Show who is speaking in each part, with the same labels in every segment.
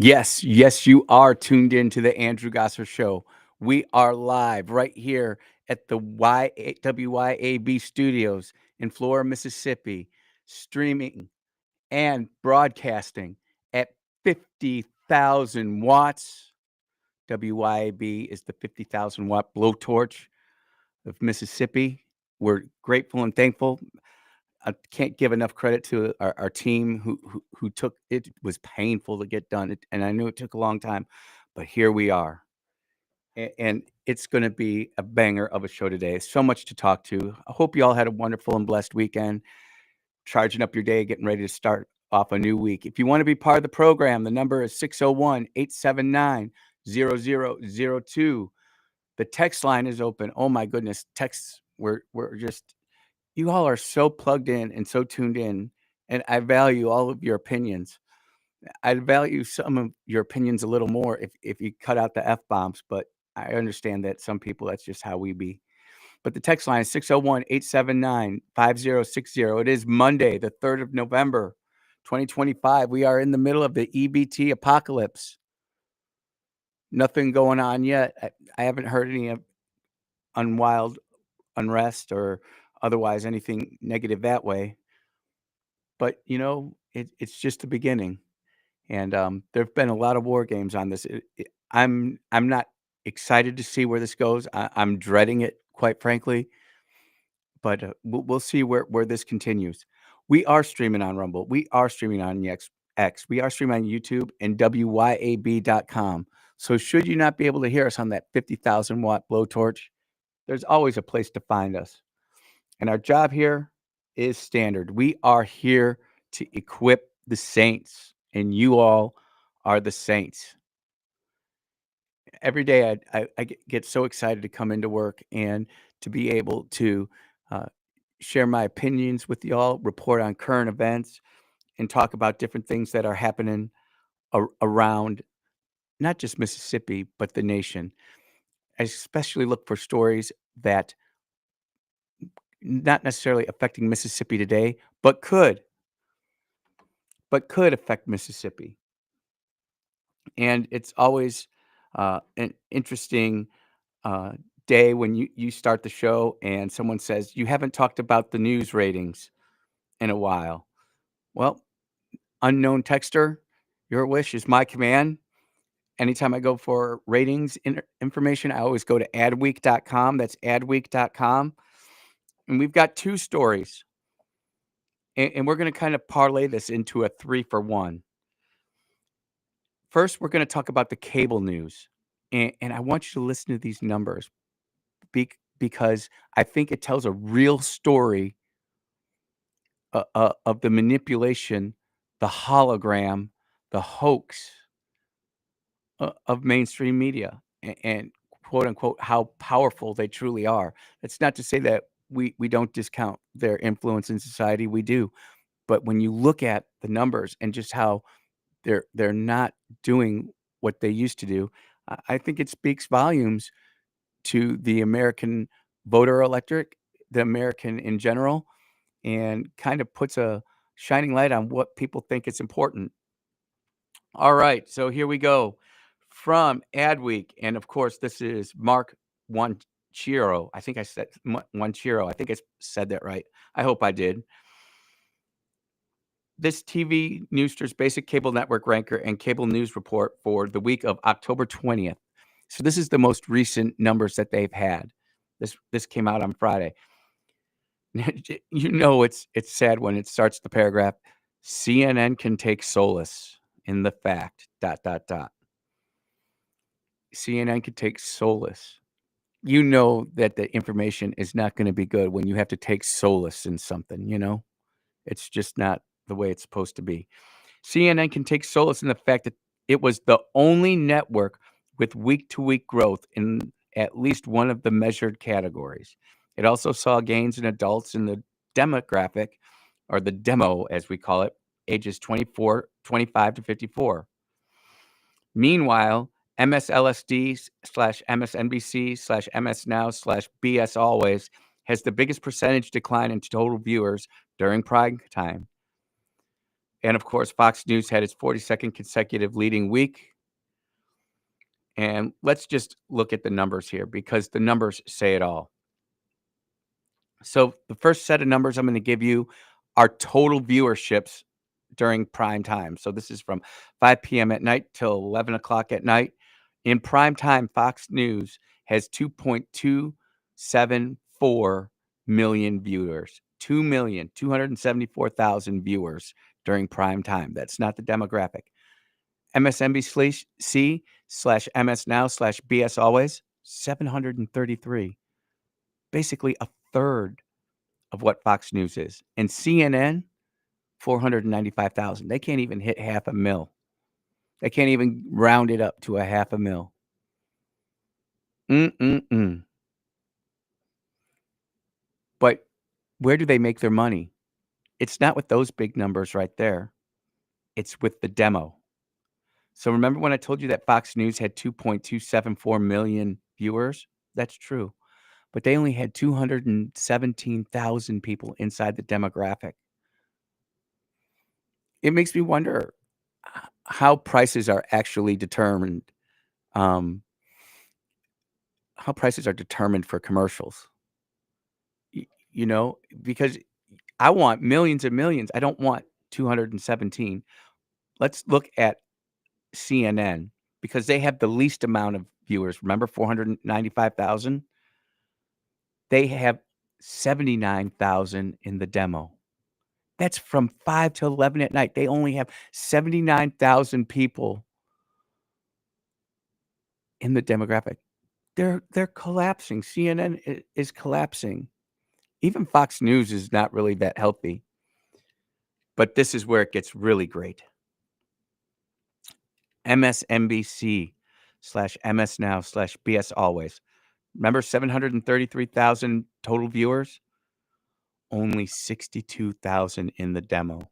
Speaker 1: Yes, yes, you are tuned in to the Andrew Gosser Show. We are live right here at the WYAB Studios in Flora, Mississippi, streaming and broadcasting at 50,000 watts. WYAB is the 50,000 watt blowtorch of Mississippi. We're grateful and thankful. I can't give enough credit to our team who took it. It was painful to get done, and I knew it took a long time, but here we are, and it's going to be a banger of a show today. So much to talk to. I hope you all had a wonderful and blessed weekend, charging up your day, getting ready to start off a new week. If you want to be part of the program, the number is 601-879-0002. The text line is open. Oh my goodness, texts. We're just you all are so plugged in and so tuned in, and I value all of your opinions. I value some of your opinions a little more if you cut out the F bombs, but I understand that some people, that's just how we be. But the text line is 601-879-5060. It is Monday, the 3rd of November, 2025. We are in the middle of the EBT apocalypse. Nothing going on yet. I haven't heard any unwild unrest or otherwise anything negative that way. But it's just the beginning, and there have been a lot of war games on this. I'm not excited to see where this goes. I'm dreading it, quite frankly. But we'll see where this continues. We are streaming on Rumble. We are streaming on X. We are streaming on YouTube and WYAB.com. So should you not be able to hear us on that 50,000 watt blowtorch, there's always a place to find us. And our job here is standard. We are here to equip the saints, and you all are the saints. Every day I get so excited to come into work and to be able to uh, share my opinions with y'all, report on current events, and talk about different things that are happening around not just Mississippi, but the nation. I especially look for stories that not necessarily affecting Mississippi today, but could affect Mississippi. And it's always an interesting uh, day when you start the show and someone says, "You haven't talked about the news ratings in a while." Well, unknown texter, your wish is my command. Anytime I go for ratings information, I always go to adweek.com. That's adweek.com. And we've got two stories. And we're going to kind of parlay this into a 3-for-1. First, we're going to talk about the cable news. And I want you to listen to these numbers because I think it tells a real story of the manipulation, the hologram, the hoax of mainstream media and quote unquote how powerful they truly are. That's not to say that we don't discount their influence in society. We do. But when you look at the numbers and just how they're not doing what they used to do, I think it speaks volumes to the American voter electorate, the American in general, and kind of puts a shining light on what people think is important. All right, so here we go from Adweek, and of course, this is Mark Wanchiro. I think I said Wanchiro. I think I said that right. I hope I did. This TV Newster's basic cable network ranker and cable news report for the week of October 20th. So this is the most recent numbers that they've had. This came out on Friday. It's sad when it starts the paragraph. CNN can take solace in the fact ... CNN can take solace. You know that the information is not going to be good when you have to take solace in something. It's just not the way it's supposed to be. CNN can take solace in the fact that it was the only network with week-to-week growth in at least one of the measured categories. It also saw gains in adults in the demographic, or the demo as we call it, ages 25 to 54. Meanwhile, MSLSD/MSNBC/MS Now/BS Always has the biggest percentage decline in total viewers during prime time. And of course, Fox News had its 42nd consecutive leading week. And let's just look at the numbers here because the numbers say it all. So the first set of numbers I'm going to give you are total viewerships during prime time. So this is from 5 p.m. at night till 11 o'clock at night. In prime time, Fox News has 2.274 million viewers, 2,274,000 viewers during prime time. That's not the demographic. MSNBC/MS Now/BS Always, 733. Basically a third of what Fox News is. And CNN, 495,000. They can't even hit half a mil. They can't even round it up to a half a mil. But where do they make their money? It's not with those big numbers right there. It's with the demo. So remember when I told you that Fox News had 2.274 million viewers? That's true. But they only had 217,000 people inside the demographic. It makes me wonder how prices are actually determined. How prices are determined for commercials. Because I want millions and millions. I don't want 217. Let's look at CNN because they have the least amount of viewers. Remember 495,000? They have 79,000 in the demo. That's from 5 to 11 at night. They only have 79,000 people in the demographic. They're collapsing. CNN is collapsing. Even Fox News is not really that healthy. But this is where it gets really great. MSNBC/MS Now/BS Always. Remember 733,000 total viewers? Only 62,000 in the demo.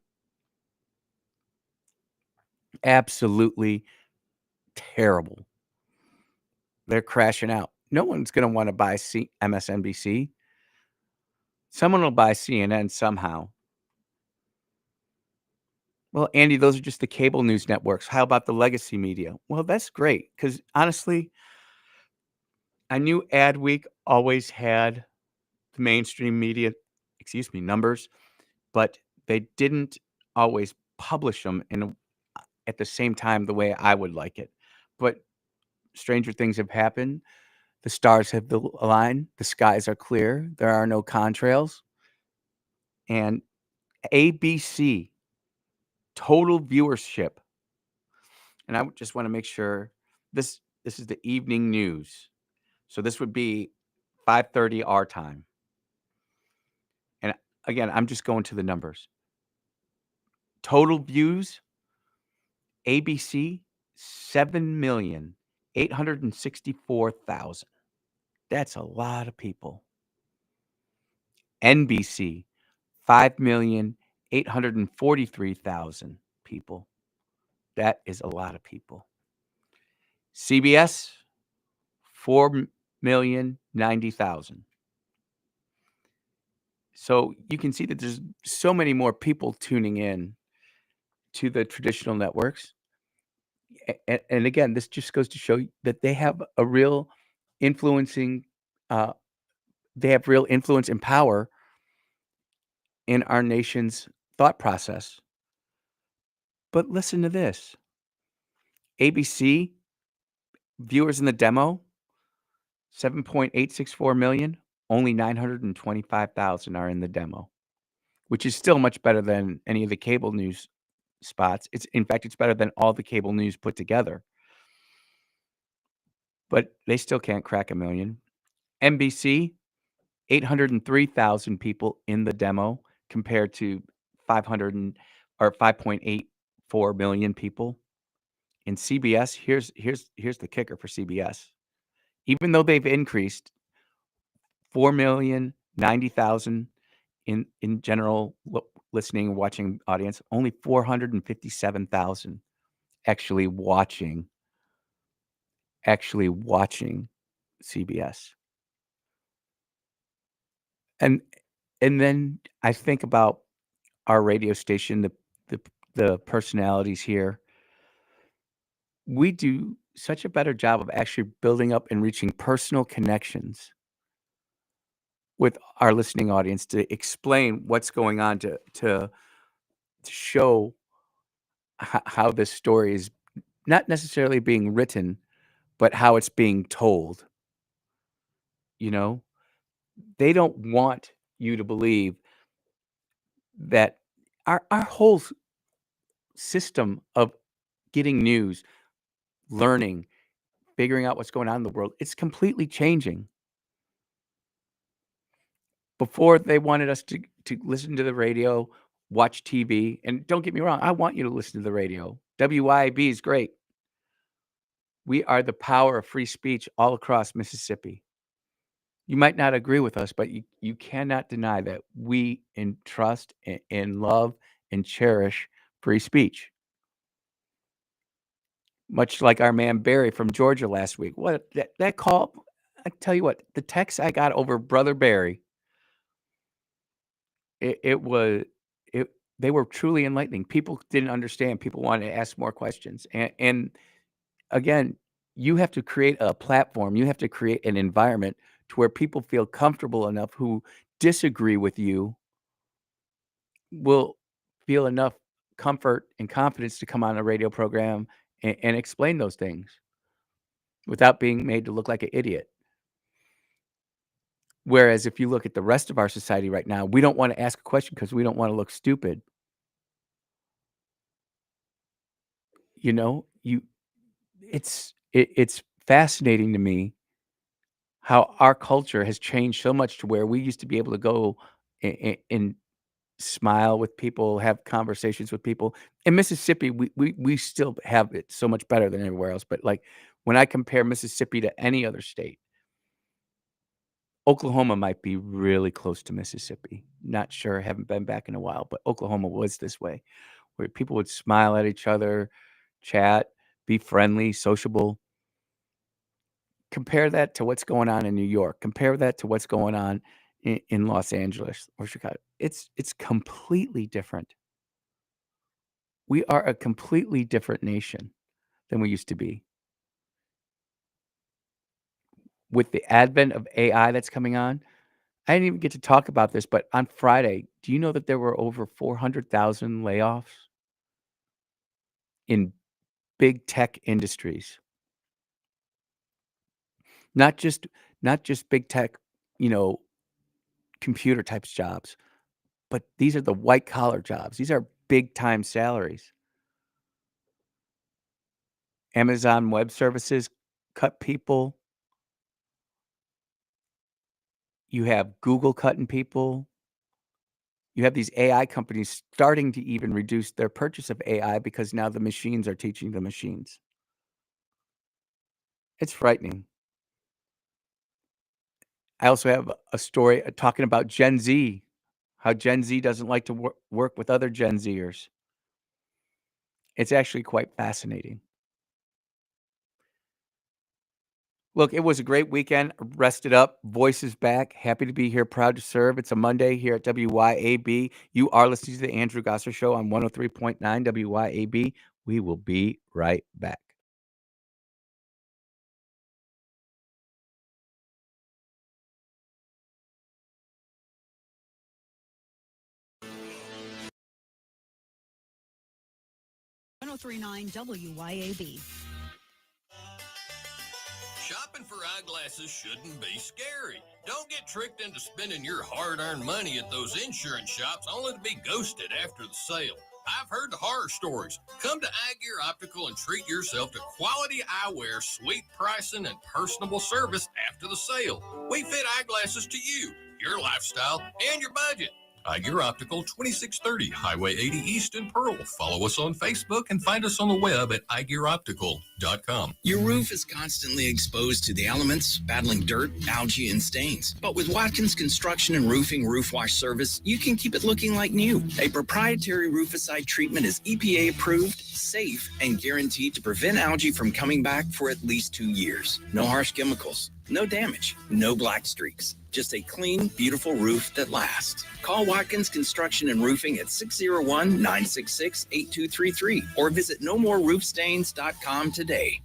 Speaker 1: Absolutely terrible. They're crashing out. No one's going to want to buy MSNBC. Someone will buy CNN somehow. Well, Andy, those are just the cable news networks. How about the legacy media? Well, that's great because honestly, I knew Adweek always had the mainstream media, numbers, but they didn't always publish them at the same time the way I would like it. But stranger things have happened. The stars have aligned. The skies are clear. There are no contrails. And ABC total viewership. And I just want to make sure this is the evening news. So this would be 5:30 our time. And again, I'm just going to the numbers. Total views, ABC, 7,864,000. That's a lot of people. NBC, 5,843,000 people. That is a lot of people. CBS, 4,090,000. So you can see that there's so many more people tuning in to the traditional networks. And again, this just goes to show that they have a real influencing, they have real influence and power in our nation's thought process. But listen to this. ABC viewers in the demo, 7.864 million, only 925,000 are in the demo, which is still much better than any of the cable news spots. In fact, it's better than all the cable news put together. But they still can't crack a million. NBC, 803,000 people in the demo compared to 5.84 million people. In CBS, here's the kicker for CBS. Even though they've increased 4,090,000 in general listening and watching audience, only 457,000 actually watching CBS. And then I think about our radio station, the the personalities here. We do such a better job of actually building up and reaching personal connections with our listening audience to explain what's going on, to show how this story is not necessarily being written, but how it's being told. You know, they don't want you to believe that our whole system of getting news, learning, figuring out what's going on in the world, it's completely changing. Before, they wanted us to listen to the radio, watch TV, and don't get me wrong, I want you to listen to the radio. WYAB is great. We are the power of free speech all across Mississippi. You might not agree with us, but you cannot deny that we trust and love and cherish free speech. Much like our man Barry from Georgia last week. What that call, I tell you what, the text I got over Brother Barry, it was it they were truly enlightening. People didn't understand. People wanted to ask more questions. And again, you have to create a platform. You have to create an environment to where people feel comfortable enough who disagree with you will feel enough comfort and confidence to come on a radio program and explain those things without being made to look like an idiot. Whereas if you look at the rest of our society right now, we don't want to ask a question because we don't want to look stupid. You know, it's fascinating to me how our culture has changed so much to where we used to be able to go and smile with people, have conversations with people. In Mississippi, we still have it so much better than everywhere else. But like when I compare Mississippi to any other state, Oklahoma might be really close to Mississippi. Not sure, haven't been back in a while, but Oklahoma was this way, where people would smile at each other, chat, be friendly, sociable. Compare that to what's going on in New York. Compare that to what's going on in Los Angeles or Chicago. It's completely different. We are a completely different nation than we used to be. With the advent of AI that's coming on, I didn't even get to talk about this, but on Friday, do you know that there were over 400,000 layoffs in big tech industries? Not just big tech, you know, computer types jobs, but these are the white collar jobs. These are big time salaries. Amazon Web Services cut people. You have Google cutting people. You have these AI companies starting to even reduce their purchase of AI because now the machines are teaching the machines. It's frightening. I also have a story talking about Gen Z, how Gen Z doesn't like to work with other Gen Zers. It's actually quite fascinating. Look, it was a great weekend. Rested up, voices back. Happy to be here, proud to serve. It's a Monday here at WYAB. You are listening to the Andrew Gosser Show on 103.9 WYAB. We will be right back.
Speaker 2: WYAB.
Speaker 3: Shopping for eyeglasses shouldn't be scary. Don't get tricked into spending your hard-earned money at those insurance shops only to be ghosted after the sale. I've heard the horror stories. Come to iGear Optical and treat yourself to quality eyewear, sweet pricing, and personable service after the sale. We fit eyeglasses to you, your lifestyle, and your budget. iGear Optical, 2630 Highway 80 East in Pearl. Follow us on Facebook and find us on the web at iGearOptical.com.
Speaker 4: Your roof is constantly exposed to the elements, battling dirt, algae, and stains. But with Watkins Construction and Roofing Roof Wash Service, you can keep it looking like new. A proprietary rooficide treatment is EPA approved, safe, and guaranteed to prevent algae from coming back for at least 2 years. No harsh chemicals, no damage, no black streaks. just a clean, beautiful roof that lasts. Call Watkins Construction and Roofing at 601-966-8233 or visit nomoreroofstains.com today.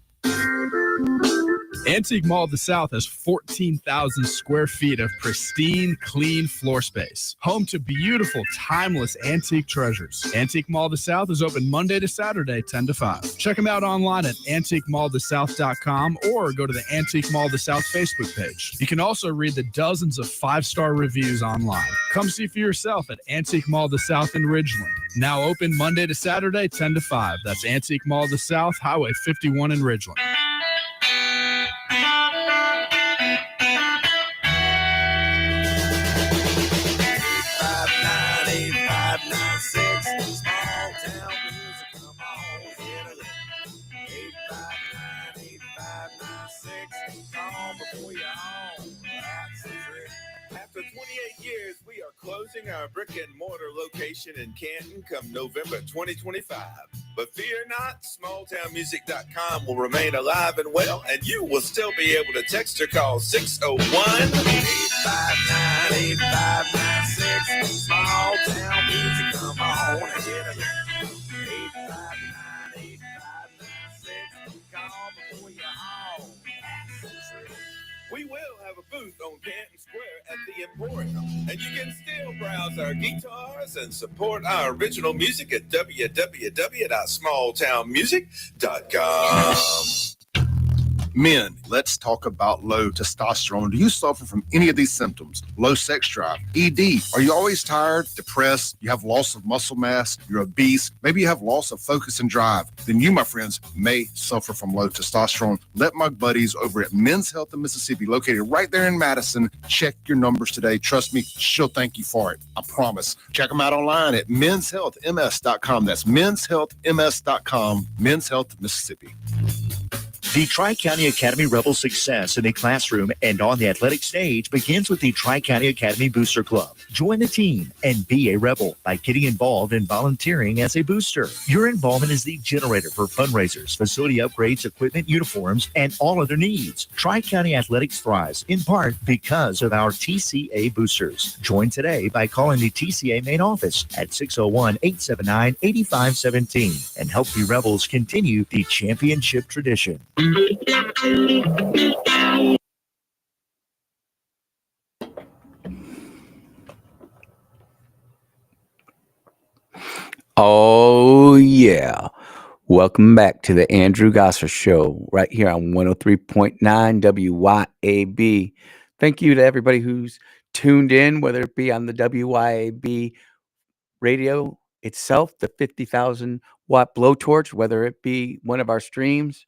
Speaker 2: Antique Mall of the South has 14,000 square feet of pristine, clean floor space. Home to beautiful, timeless antique treasures. Antique Mall of the South is open Monday to Saturday, 10 to 5. Check them out online at antiquemallofthesouth.com or go to the Antique Mall of the South Facebook page. You can also read the dozens of 5-star reviews online. Come see for yourself at Antique Mall of the South in Ridgeland. Now open Monday to Saturday, 10 to 5. That's Antique Mall of the South, Highway 51 in Ridgeland.
Speaker 5: After 28 years, we are closing our brick and mortar location in Canton come November 2025. But fear not, smalltownmusic.com will remain alive and well, and you will still be able to text or call 601-859-8596. Small Town Music, come on and get it. 859-8596. Call before you're home. We will have a booth on Canton Square at the Emporium, and you can still browse our guitars and support our original music at www.smalltownmusic.com.
Speaker 6: Men, let's talk about low testosterone. Do you suffer from any of these symptoms? Low sex drive, ED. Are you always tired, depressed? You have loss of muscle mass? You're obese? Maybe you have loss of focus and drive? Then you, my friends, may suffer from low testosterone. Let my buddies over at Men's Health in Mississippi, located right there in Madison, check your numbers today. Trust me, she'll thank you for it. I promise. Check them out online at menshealthms.com. That's menshealthms.com. Men's Health Mississippi.
Speaker 7: The Tri-County Academy Rebel success in the classroom and on the athletic stage begins with the Tri-County Academy Booster Club. Join the team and be a Rebel by getting involved and volunteering as a booster. Your involvement is the generator for fundraisers, facility upgrades, equipment, uniforms, and all other needs. Tri-County Athletics thrives in part because of our TCA boosters. Join today by calling the TCA main office at 601-879-8517 and help the Rebels continue the championship tradition.
Speaker 1: Oh, yeah. Welcome back to the Andrew Gosser Show right here on 103.9 WYAB. Thank you to everybody who's tuned in, whether it be on the WYAB radio itself, the 50,000 watt blowtorch, whether it be one of our streams.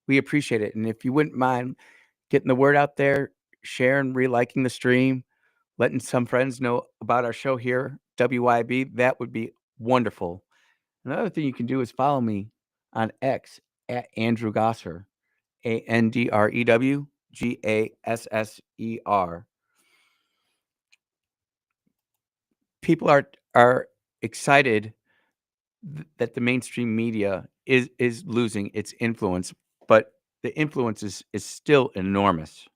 Speaker 1: We appreciate it. And if you wouldn't mind getting the word out there, sharing, reliking the stream, letting some friends know about our show here, WYB, that would be wonderful. Another thing you can do is follow me on X at Andrew Gosser, ANDREWGASSER. People are excited that the mainstream media is losing its influence, but the influence is still enormous.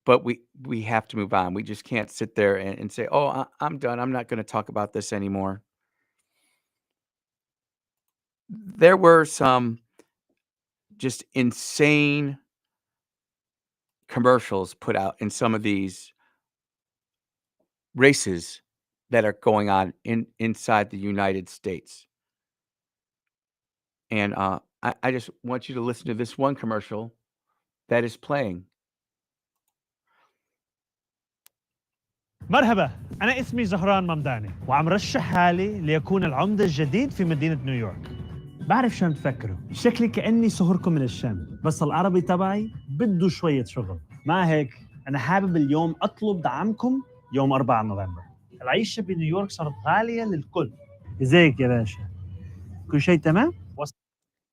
Speaker 1: But we have to move on. We just can't sit there and say, oh, I'm done. I'm not going to talk about this anymore. There were some just insane commercials put out in some of these races that are going on inside the United States. And I just want you to listen to this one commercial that is playing.
Speaker 8: مرحبا، أنا اسمي زهران ممداني وعم رشح حالي ليكون العمدة الجديد في مدينة نيويورك. بعرف شو عم تفكروا، شكلي كأني صهركم من الشام، بس العربي تبعي بده شوية شغل. مع هيك أنا حابب اليوم أطلب دعمكم يوم 4 نوفمبر. العيشة بنيويورك صارت غالية للكل. إزيك يا باشا؟ كل شيء تمام؟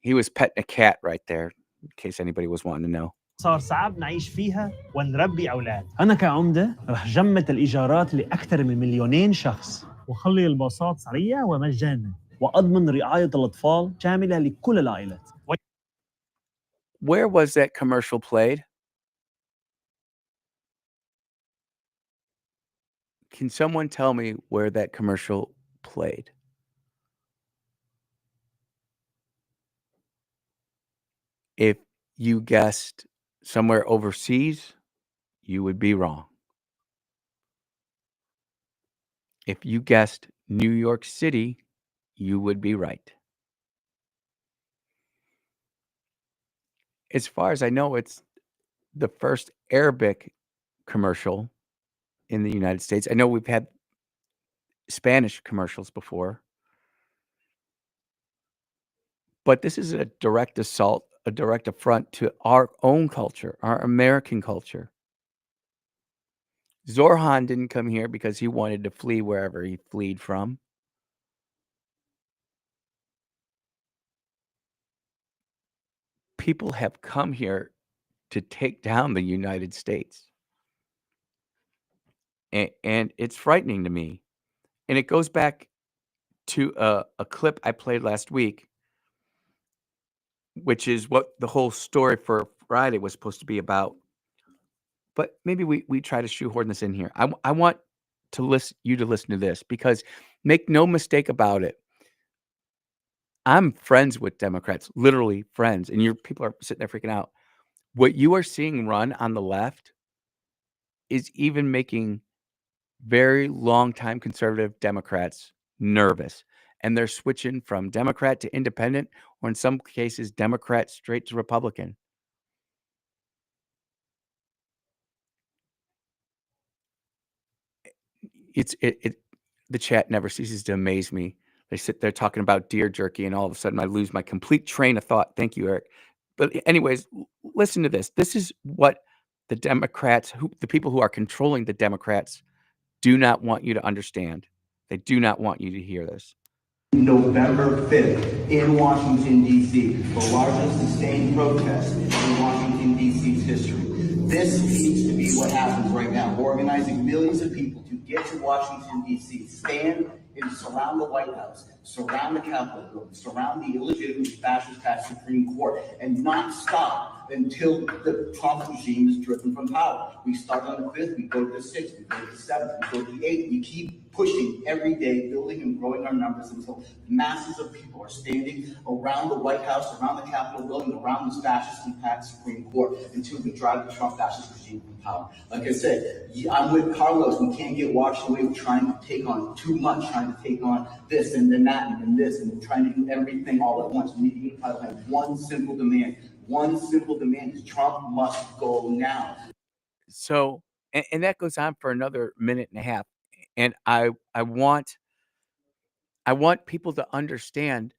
Speaker 1: He was petting a cat right there, in case anybody was wanting to know.
Speaker 8: صار صعب نعيش فيها ونربي أولاد. أنا كعمدة رح جمد الإيجارات لأكثر من 2,000,000 شخص وخلي الباصات سريعة ومجانا وأضمن رعاية الأطفال شاملة لكل العائلات.
Speaker 1: Where was that commercial played? Can someone tell me where that commercial played? If you guessed somewhere overseas, you would be wrong. If you guessed New York City, you would be right. As far as I know, it's the first Arabic commercial in the United States. I know we've had Spanish commercials before, but this is a direct assault, a direct affront to our own culture, our American culture. Zorhan didn't come here because he wanted to flee wherever he fled from. People have come here to take down the United States. And it's frightening to me. And it goes back to a clip I played last week, which is what the whole story for Friday was supposed to be about. But maybe we try to shoehorn this in here. I want you to listen to this, because make no mistake about it, I'm friends with Democrats, literally friends, and your people are sitting there freaking out. What you are seeing run on the left is even making very long-time conservative Democrats nervous, and they're switching from Democrat to independent, or in some cases, Democrat straight to Republican. The chat never ceases to amaze me. They sit there talking about deer jerky, and all of a sudden I lose my complete train of thought. Thank you, Eric. But anyways, listen to this. This is what the Democrats, the people who are controlling the Democrats, do not want you to understand. They do not want you to hear this.
Speaker 9: November 5th in Washington, D.C., the largest sustained protest in Washington, D.C.'s history. This needs to be what happens right now. We're organizing millions of people to get to Washington, D.C., stand and surround the White House, surround the Capitol building, surround the illegitimate fascist Supreme Court, and not stop until the Trump regime is driven from power. We start on the 5th, we go to the 6th, we go to the 7th, we go to the 8th. We keep pushing every day, building and growing our numbers until masses of people are standing around the White House, around the Capitol building, around this fascist and packed Supreme Court, until we drive the Trump fascist regime from power. Like I said, I'm with Carlos. We can't get washed away with trying to take on too much, trying to take on this and then that and then this, and trying to do everything all at once. We need to unify behind one simple demand. One simple demand is Trump must go now.
Speaker 1: So, and that goes on for another minute and a half. And I want people to understand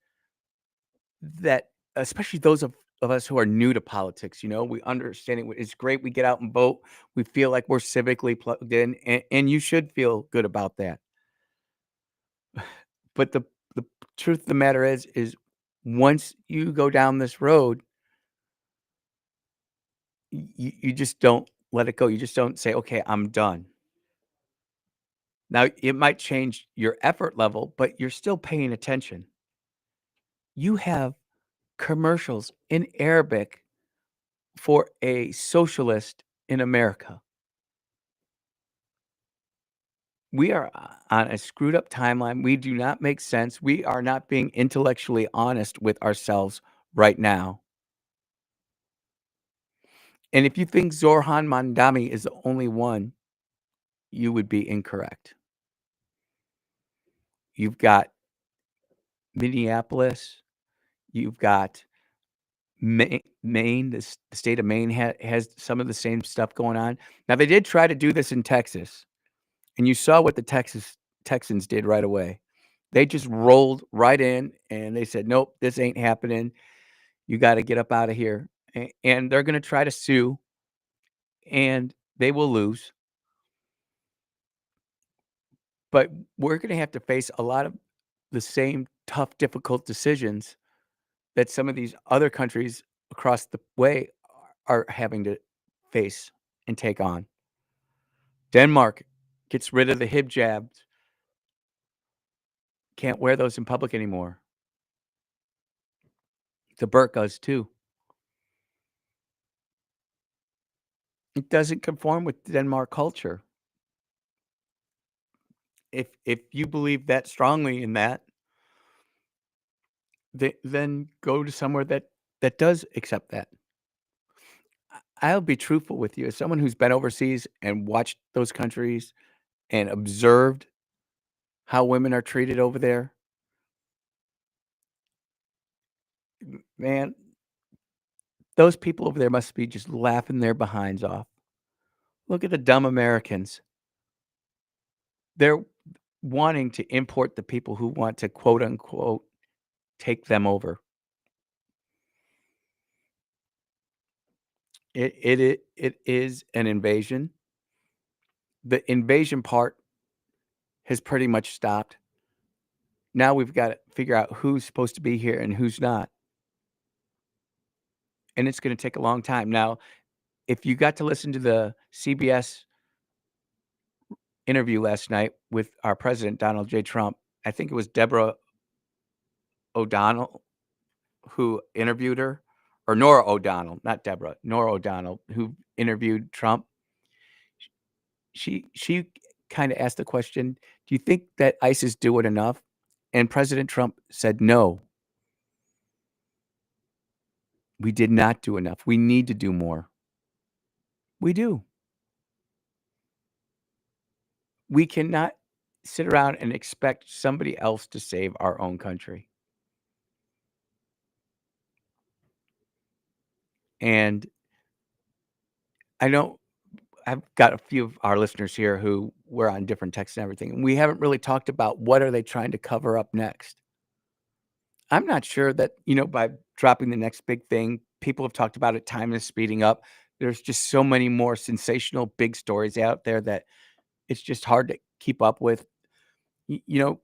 Speaker 1: that, especially those of us who are new to politics, we understand it. It's great. We get out and vote. We feel like we're civically plugged in, and you should feel good about that. But the truth of the matter is once you go down this road, you just don't let it go. You just don't say, okay, I'm done. Now, it might change your effort level, but you're still paying attention. You have commercials in Arabic for a socialist in America. We are on a screwed up timeline. We do not make sense. We are not being intellectually honest with ourselves right now. And if you think Zorhan Mandami is the only one, you would be incorrect. You've got Minneapolis. You've got Maine. The state of Maine has some of the same stuff going on. Now, they did try to do this in Texas, and you saw what the Texans did right away. They just rolled right in, and they said, nope, this ain't happening. You got to get up out of here. And they're going to try to sue, and they will lose. But we're going to have to face a lot of the same tough, difficult decisions that some of these other countries across the way are having to face and take on. Denmark gets rid of the hijabs. Can't wear those in public anymore. The burqas too. It doesn't conform with Denmark culture. If you believe that strongly in that, then go to somewhere that does accept that. I'll be truthful with you. As someone who's been overseas and watched those countries and observed how women are treated over there, man, those people over there must be just laughing their behinds off. Look at the dumb Americans. They're wanting to import the people who want to, quote unquote, take them over. It is an invasion. The invasion part has pretty much stopped. Now we've got to figure out who's supposed to be here and who's not. And it's going to take a long time. Now, if you got to listen to the CBS interview last night with our president, Donald J. Trump, I think it was Deborah O'Donnell who interviewed her, or Nora O'Donnell, not Deborah, Nora O'Donnell, who interviewed Trump. She kind of asked the question, do you think that ICE is doing enough? And President Trump said, no, we did not do enough. We need to do more. We do. We cannot sit around and expect somebody else to save our own country. And I know I've got a few of our listeners here who were on different texts and everything, and we haven't really talked about what are they trying to cover up next. I'm not sure that, by dropping the next big thing, people have talked about it, time is speeding up. There's just so many more sensational big stories out there that it's just hard to keep up with.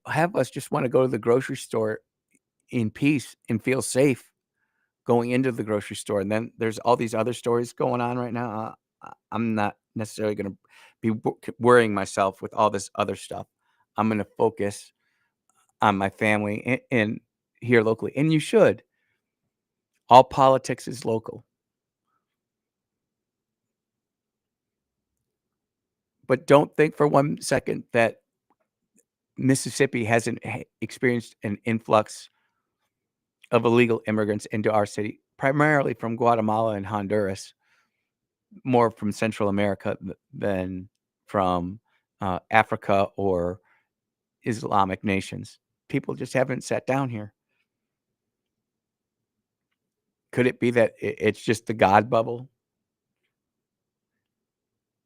Speaker 1: Have us just want to go to the grocery store in peace and feel safe going into the grocery store. And then there's all these other stories going on right now. I'm not necessarily going to be worrying myself with all this other stuff. I'm going to focus on my family and here locally. And you should. All politics is local. But don't think for 1 second that Mississippi hasn't experienced an influx of illegal immigrants into our city, primarily from Guatemala and Honduras, more from Central America than from Africa or Islamic nations. People just haven't sat down here. Could it be that it's just the God bubble?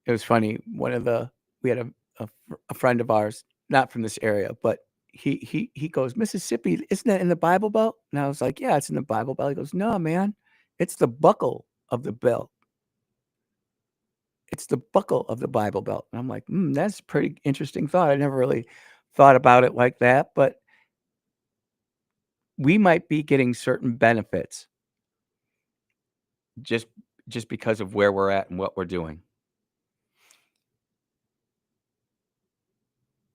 Speaker 1: It was funny. We had a friend of ours, not from this area, but he goes, Mississippi, isn't that in the Bible Belt? And I was like, yeah, it's in the Bible Belt. He goes, no, man, it's the buckle of the belt. It's the buckle of the Bible Belt. And I'm like, that's a pretty interesting thought. I never really thought about it like that, but we might be getting certain benefits just because of where we're at and what we're doing.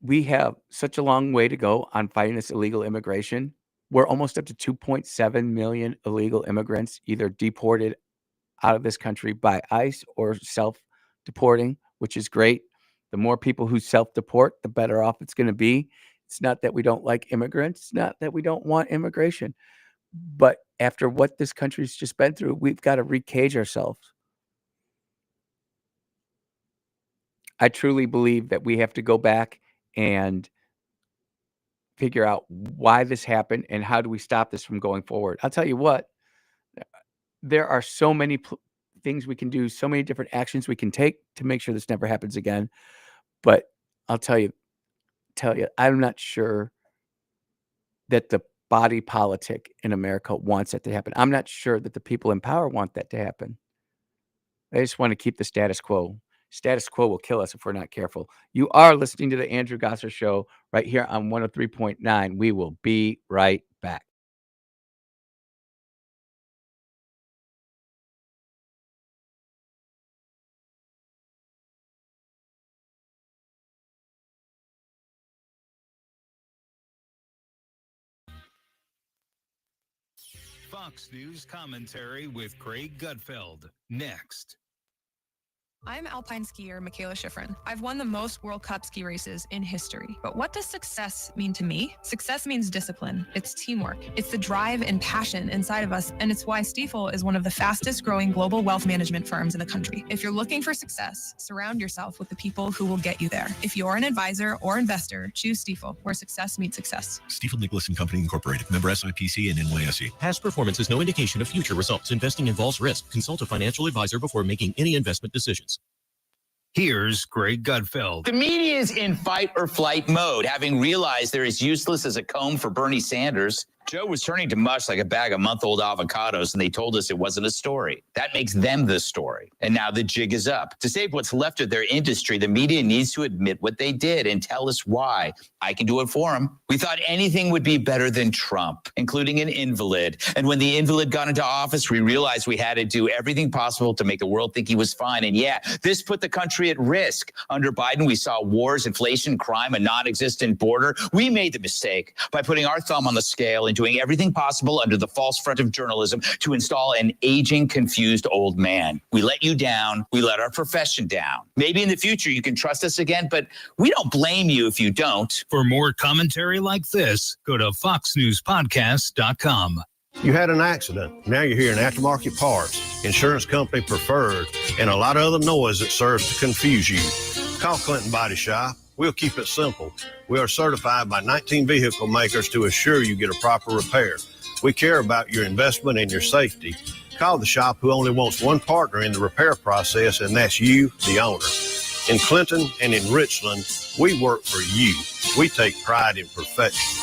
Speaker 1: We have such a long way to go on fighting this illegal immigration. We're almost up to 2.7 million illegal immigrants, either deported out of this country by ICE or self-deporting, which is great. The more people who self-deport, the better off it's going to be. It's not that we don't like immigrants. It's not that we don't want immigration. But after what this country's just been through, we've got to recage ourselves. I truly believe that we have to go back and figure out why this happened and how do we stop this from going forward. I'll tell you what, there are so many things we can do, so many different actions we can take to make sure this never happens again. But I'll tell you, I'm not sure that the body politic in America wants that to happen. I'm not sure that the people in power want that to happen. They just want to keep the status quo. Status quo will kill us if we're not careful. You are listening to the Andrew Gosser Show right here on 103.9. We will be right back.
Speaker 10: Fox News commentary with Craig Gutfeld. Next. I'm alpine skier Michaela Schifrin. I've won the most World Cup ski races in history. But what does success mean to me? Success means discipline. It's teamwork. It's the drive and passion inside of us. And it's why Stifel is one of the fastest growing global wealth management firms in the country. If you're looking for success, surround yourself with the people who will get you there. If you're an advisor or investor, choose Stifel, where success meets success.
Speaker 11: Stifel Nicholas and Company Incorporated. Member SIPC and NYSE. Past performance is no indication of future results. Investing involves risk. Consult a financial advisor before making any investment decisions.
Speaker 12: Here's Greg Gutfeld.
Speaker 13: The media is in fight or flight mode, having realized they're as useless as a comb for Bernie Sanders. Joe was turning to mush like a bag of month-old avocados, and they told us it wasn't a story. That makes them the story. And now the jig is up. To save what's left of their industry, the media needs to admit what they did and tell us why. I can do it for them. We thought anything would be better than Trump, including an invalid. And when the invalid got into office, we realized we had to do everything possible to make the world think he was fine. And yeah, this put the country at risk. Under Biden, we saw wars, inflation, crime, a non-existent border. We made the mistake by putting our thumb on the scale and doing everything possible under the false front of journalism to install an aging, confused old man. We let you down. We let our profession down. Maybe in the future you can trust us again, but we don't blame you if you don't.
Speaker 12: For more commentary like this, go to foxnewspodcast.com.
Speaker 14: You had an accident. Now you're hearing aftermarket parts, insurance company preferred, and a lot of other noise that serves to confuse you. Call Clinton Body Shop. We'll keep it simple. We are certified by 19 vehicle makers to assure you get a proper repair. We care about your investment and your safety. Call the shop who only wants one partner in the repair process, and that's you, the owner. In Clinton and in Richland, we work for you. We take pride in perfection.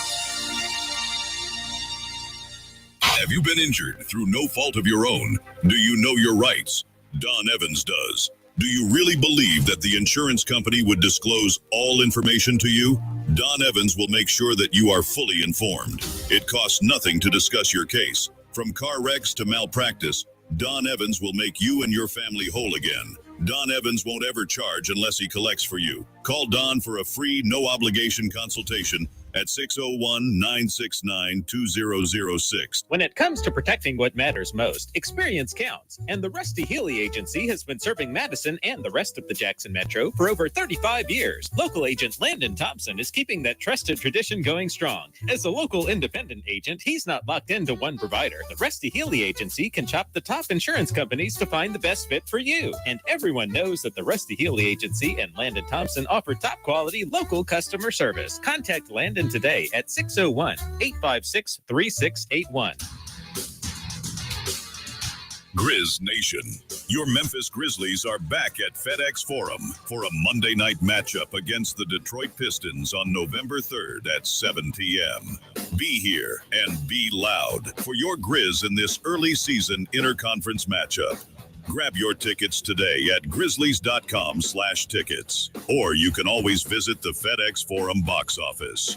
Speaker 15: Have you been injured through no fault of your own? Do you know your rights? Don Evans does. Do you really believe that the insurance company would disclose all information to you? Don Evans will make sure that you are fully informed. It costs nothing to discuss your case. From car wrecks to malpractice, Don Evans will make you and your family whole again. Don Evans won't ever charge unless he collects for you. Call Don for a free, no-obligation consultation at 601-969-2006.
Speaker 16: When it comes to protecting what matters most, experience counts. And the Rusty Healy Agency has been serving Madison and the rest of the Jackson Metro for over 35 years. Local agent Landon Thompson is keeping that trusted tradition going strong. As a local independent agent, he's not locked into one provider. The Rusty Healy Agency can shop the top insurance companies to find the best fit for you. And everyone knows that the Rusty Healy Agency and Landon Thompson offer top quality local customer service. Contact Landon today at 601-856-3681.
Speaker 15: Grizz Nation. Your Memphis Grizzlies are back at FedEx Forum for a Monday night matchup against the Detroit Pistons on November 3rd at 7 p.m. Be here and be loud for your Grizz in this early season interconference matchup. Grab your tickets today at grizzlies.com/tickets, or you can always visit the FedEx Forum box office.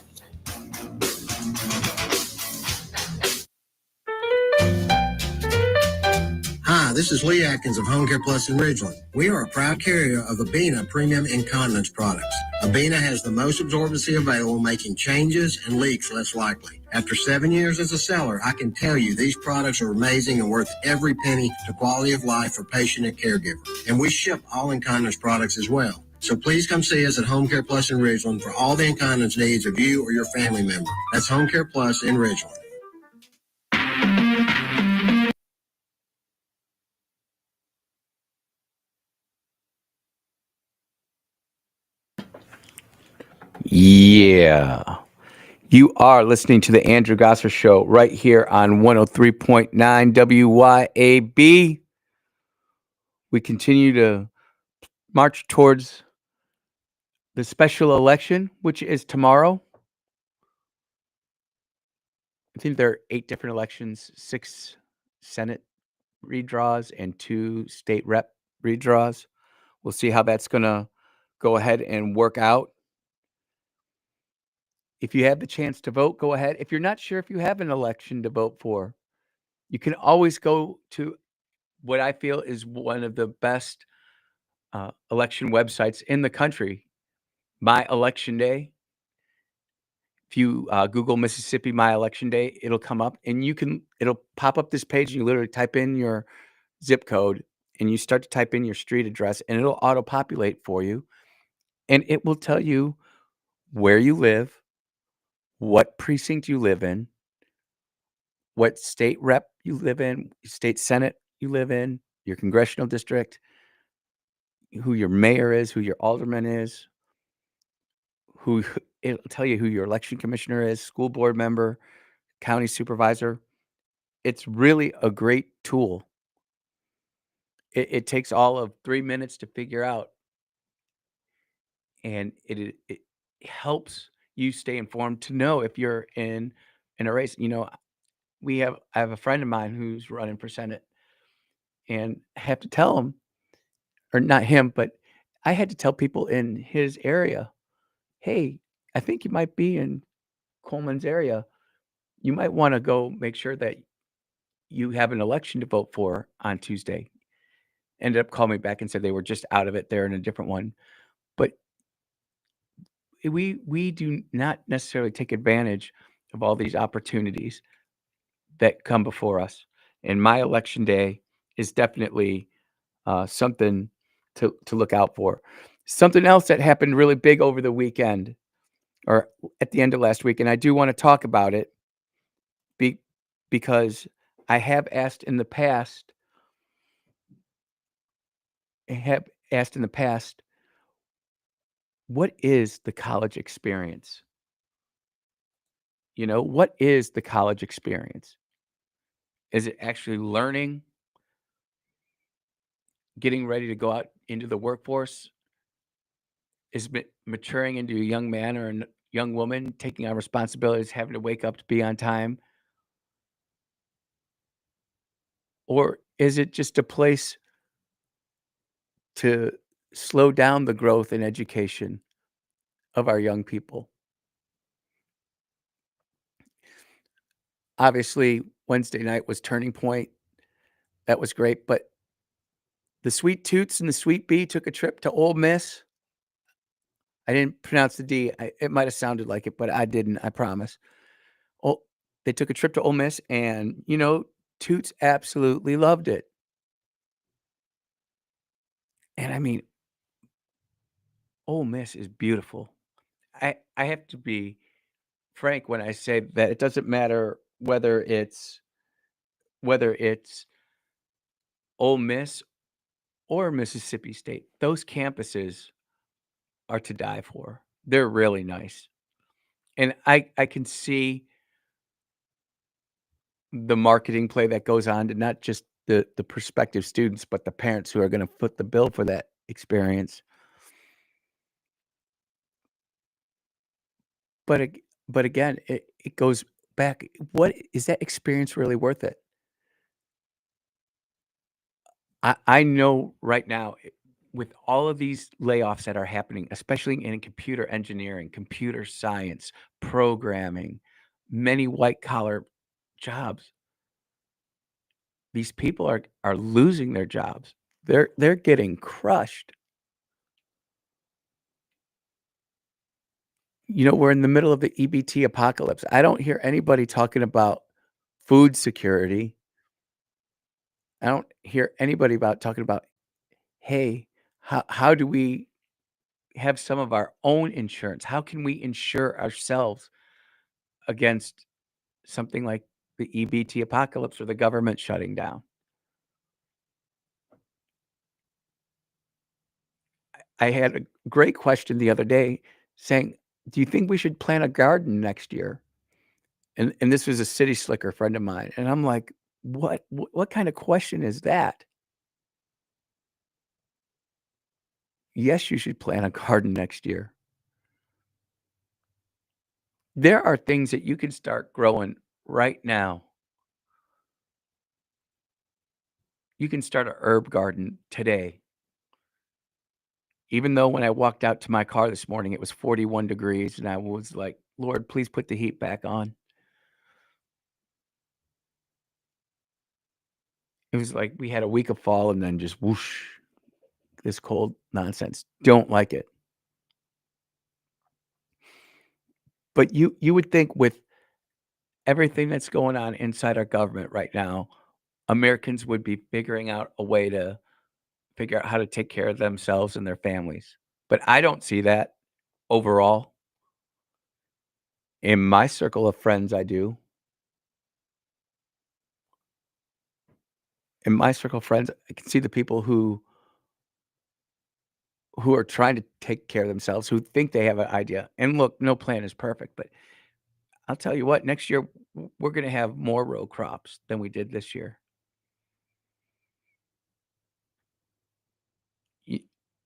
Speaker 17: Hi, this is Lee Atkins of Home Care Plus in Ridgeland. We are a proud carrier of Abena Premium Incontinence products. Abena has the most absorbency available, making changes and leaks less likely. After 7 years as a seller, I can tell you these products are amazing and worth every penny to quality of life for patient and caregiver. And we ship all incontinence products as well. So please come see us at Home Care Plus in Ridgeland for all the incontinence needs of you or your family member. That's Home Care Plus in Ridgeland.
Speaker 1: Yeah. You are listening to the Andrew Gosser Show right here on 103.9 WYAB. We continue to march towards the special election, which is tomorrow. I think there are 8 different elections, 6 Senate redraws and 2 state rep redraws. We'll see how that's going to go ahead and work out. If you have the chance to vote, go ahead. If you're not sure if you have an election to vote for, you can always go to what I feel is one of the best election websites in the country, My Election Day. If you Google Mississippi My Election Day, it'll come up, and it'll pop up this page, and you literally type in your zip code, and you start to type in your street address, and it'll auto-populate for you, and it will tell you where you live, what precinct you live in, what state rep you live in, state senate you live in, your congressional district, who your mayor is, who your alderman is, it'll tell you who your election commissioner is, school board member, county supervisor. It's really a great tool. It takes all of 3 minutes to figure out, and it helps you stay informed to know if you're in a race. I have a friend of mine who's running for Senate, and I have to tell him, or not him, but I had to tell people in his area, hey, I think you might be in Coleman's area. You might want to go make sure that you have an election to vote for on Tuesday. Ended up calling me back and said they were just out of it. They're in a different one. But we do not necessarily take advantage of all these opportunities that come before us. And my election day is definitely something to look out for. Something else that happened really big over the weekend, or at the end of last week, and I do want to talk about it because I have asked in the past, what is the college experience? What is the college experience? Is it actually learning, getting ready to go out into the workforce? Is it maturing into a young man or a young woman, taking on responsibilities, having to wake up to be on time? Or is it just a place to slow down the growth and education of our young people? Obviously, Wednesday night was turning point. That was great, but the Sweet Toots and the Sweet Bee took a trip to Ole Miss. I didn't pronounce the D. It might have sounded like it, but I didn't, I promise. They took a trip to Ole Miss, and, Toots absolutely loved it. And I mean, Ole Miss is beautiful. I have to be frank when I say that it doesn't matter whether it's Ole Miss or Mississippi State. Those campuses are to die for. They're really nice. And I can see the marketing play that goes on to not just the prospective students, but the parents who are going to foot the bill for that experience. But again, it goes back. What is that experience really worth it? I know right now, with all of these layoffs that are happening, especially in computer engineering, computer science, programming, many white collar jobs, these people are losing their jobs. They're getting crushed. We're in the middle of the EBT apocalypse. I don't hear anybody talking about food security. I don't hear anybody talking about, hey, how do we have some of our own insurance? How can we insure ourselves against something like the EBT apocalypse or the government shutting down? I had a great question the other day saying, do you think we should plant a garden next year? And this was a city slicker friend of mine. And I'm like, what kind of question is that? Yes, you should plant a garden next year. There are things that you can start growing right now. You can start a herb garden today. Even though when I walked out to my car this morning, it was 41 degrees, and I was like, Lord, please put the heat back on. It was like we had a week of fall and then just whoosh, this cold nonsense. Don't like it. But you would think with everything that's going on inside our government right now, Americans would be figuring out a way to figure out how to take care of themselves and their families. But I don't see that overall. In my circle of friends, I do. In my circle of friends, I can see the people who are trying to take care of themselves, who think they have an idea. And look, no plan is perfect, but I'll tell you what, next year we're going to have more row crops than we did this year.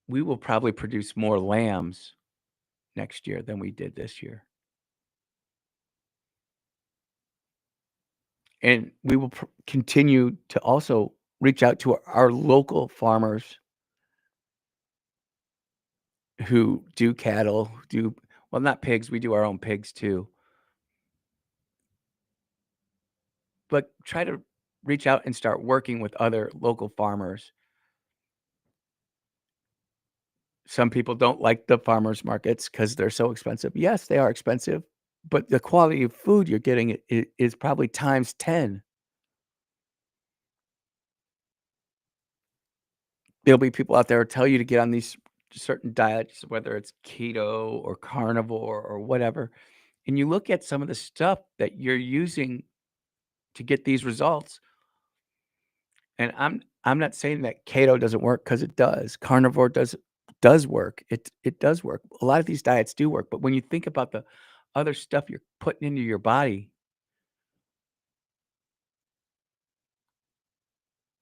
Speaker 1: We will probably produce more lambs next year than we did this year. And we will continue to also reach out to our local farmers who do cattle, well, not pigs, we do our own pigs too. But try to reach out and start working with other local farmers. Some people don't like the farmers markets because they're so expensive. Yes, they are expensive, but the quality of food you're getting is probably times 10. There'll be people out there who tell you to get on these certain diets, whether it's keto or carnivore or whatever, and you look at some of the stuff that you're using to get these results, and I'm not saying that keto doesn't work because it does. Carnivore does work. It does work. A lot of these diets do work, but when you think about the other stuff you're putting into your body,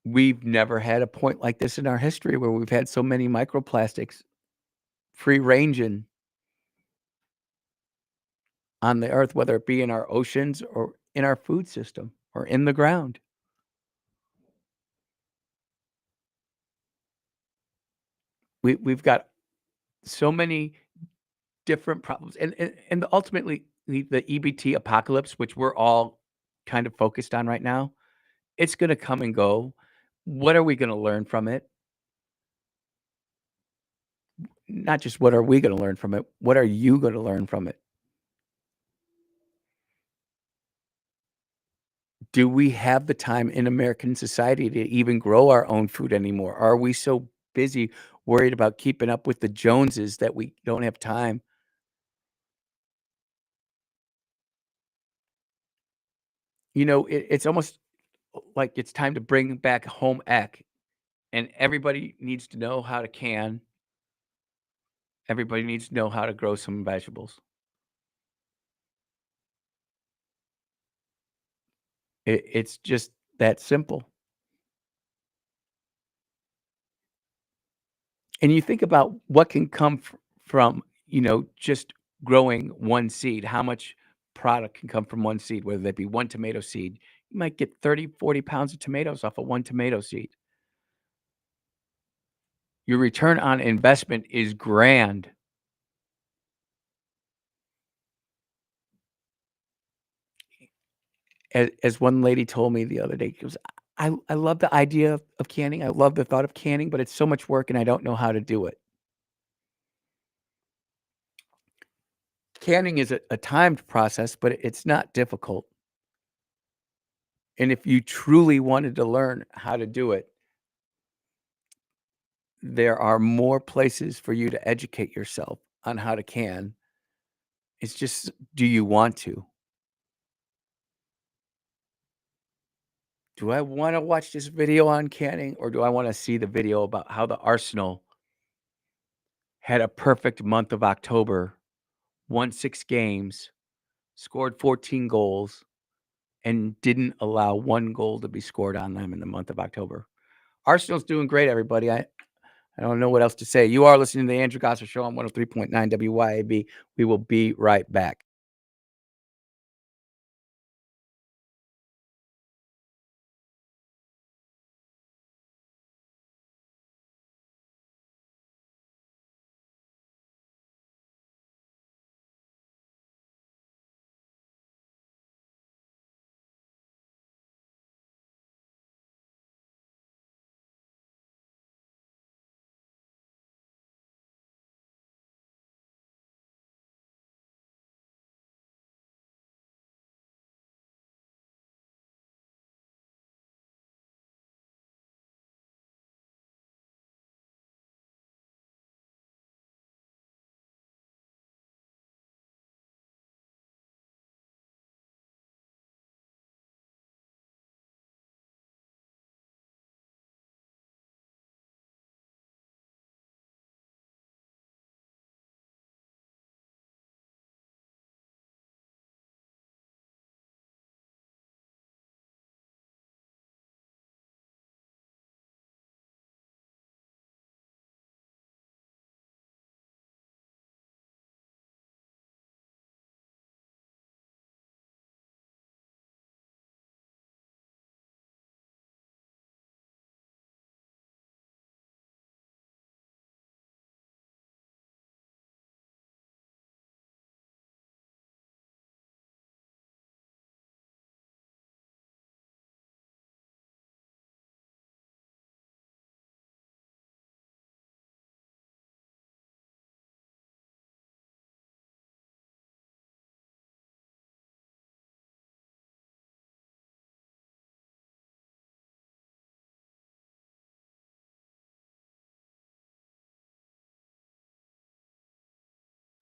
Speaker 1: we've never had a point like this in our history where we've had so many microplastics free ranging on the earth, whether it be in our oceans or in our food system or in the ground. We've got so many different problems, and ultimately the EBT apocalypse, which we're all kind of focused on right now, it's going to come and go. What are we going to learn from it? Not just what are we going to learn from it, what are you going to learn from it? Do we have the time in American society to even grow our own food anymore? Are we so busy worried about keeping up with the Joneses that we don't have time? It's almost like it's time to bring back home ec, and everybody needs to know how to can. Everybody needs to know how to grow some vegetables. It's just that simple. And you think about what can come from, just growing one seed, how much product can come from one seed, whether that be one tomato seed. You might get 30, 40 pounds of tomatoes off of one tomato seed. Your return on investment is grand. As one lady told me the other day, she goes, I love the idea of canning. I love the thought of canning, but it's so much work and I don't know how to do it. Canning is a timed process, but it's not difficult. And if you truly wanted to learn how to do it, there are more places for you to educate yourself on how to can. It's just, do you want to? Do I want to watch this video on canning, or do I want to see the video about how the Arsenal had a perfect month of October, won 6 games, scored 14 goals, and didn't allow 1 goal to be scored on them in the month of October? Arsenal's doing great, everybody. I don't know what else to say. You are listening to the Andrew Gosser Show on 103.9 WYAB. We will be right back.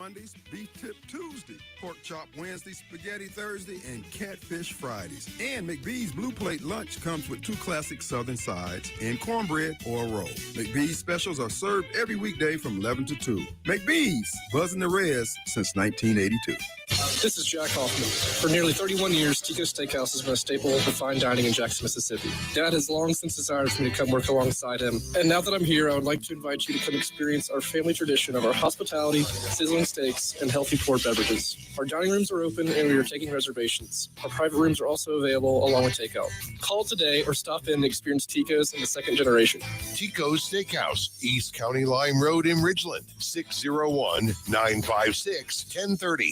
Speaker 18: Mondays, beef tip Tuesday, pork chop Wednesday, spaghetti Thursday, and catfish Fridays. And McBee's Blue Plate Lunch comes with 2 classic Southern sides and cornbread or a roll. McBee's specials are served every weekday from 11 to 2. McBee's, buzzing the res since 1982.
Speaker 19: This is Jack Hoffman. For nearly 31 years, Tico's Steakhouse has been a staple of fine dining in Jackson, Mississippi. Dad has long since desired for me to come work alongside him. And now that I'm here, I would like to invite you to come experience our family tradition of our hospitality, sizzling steaks, and healthy poured beverages. Our dining rooms are open and we are taking reservations. Our private rooms are also available along with takeout. Call today or stop in and experience Tico's in the second generation.
Speaker 20: Tico's Steakhouse, East County Lime Road in Ridgeland, 601-956-1030.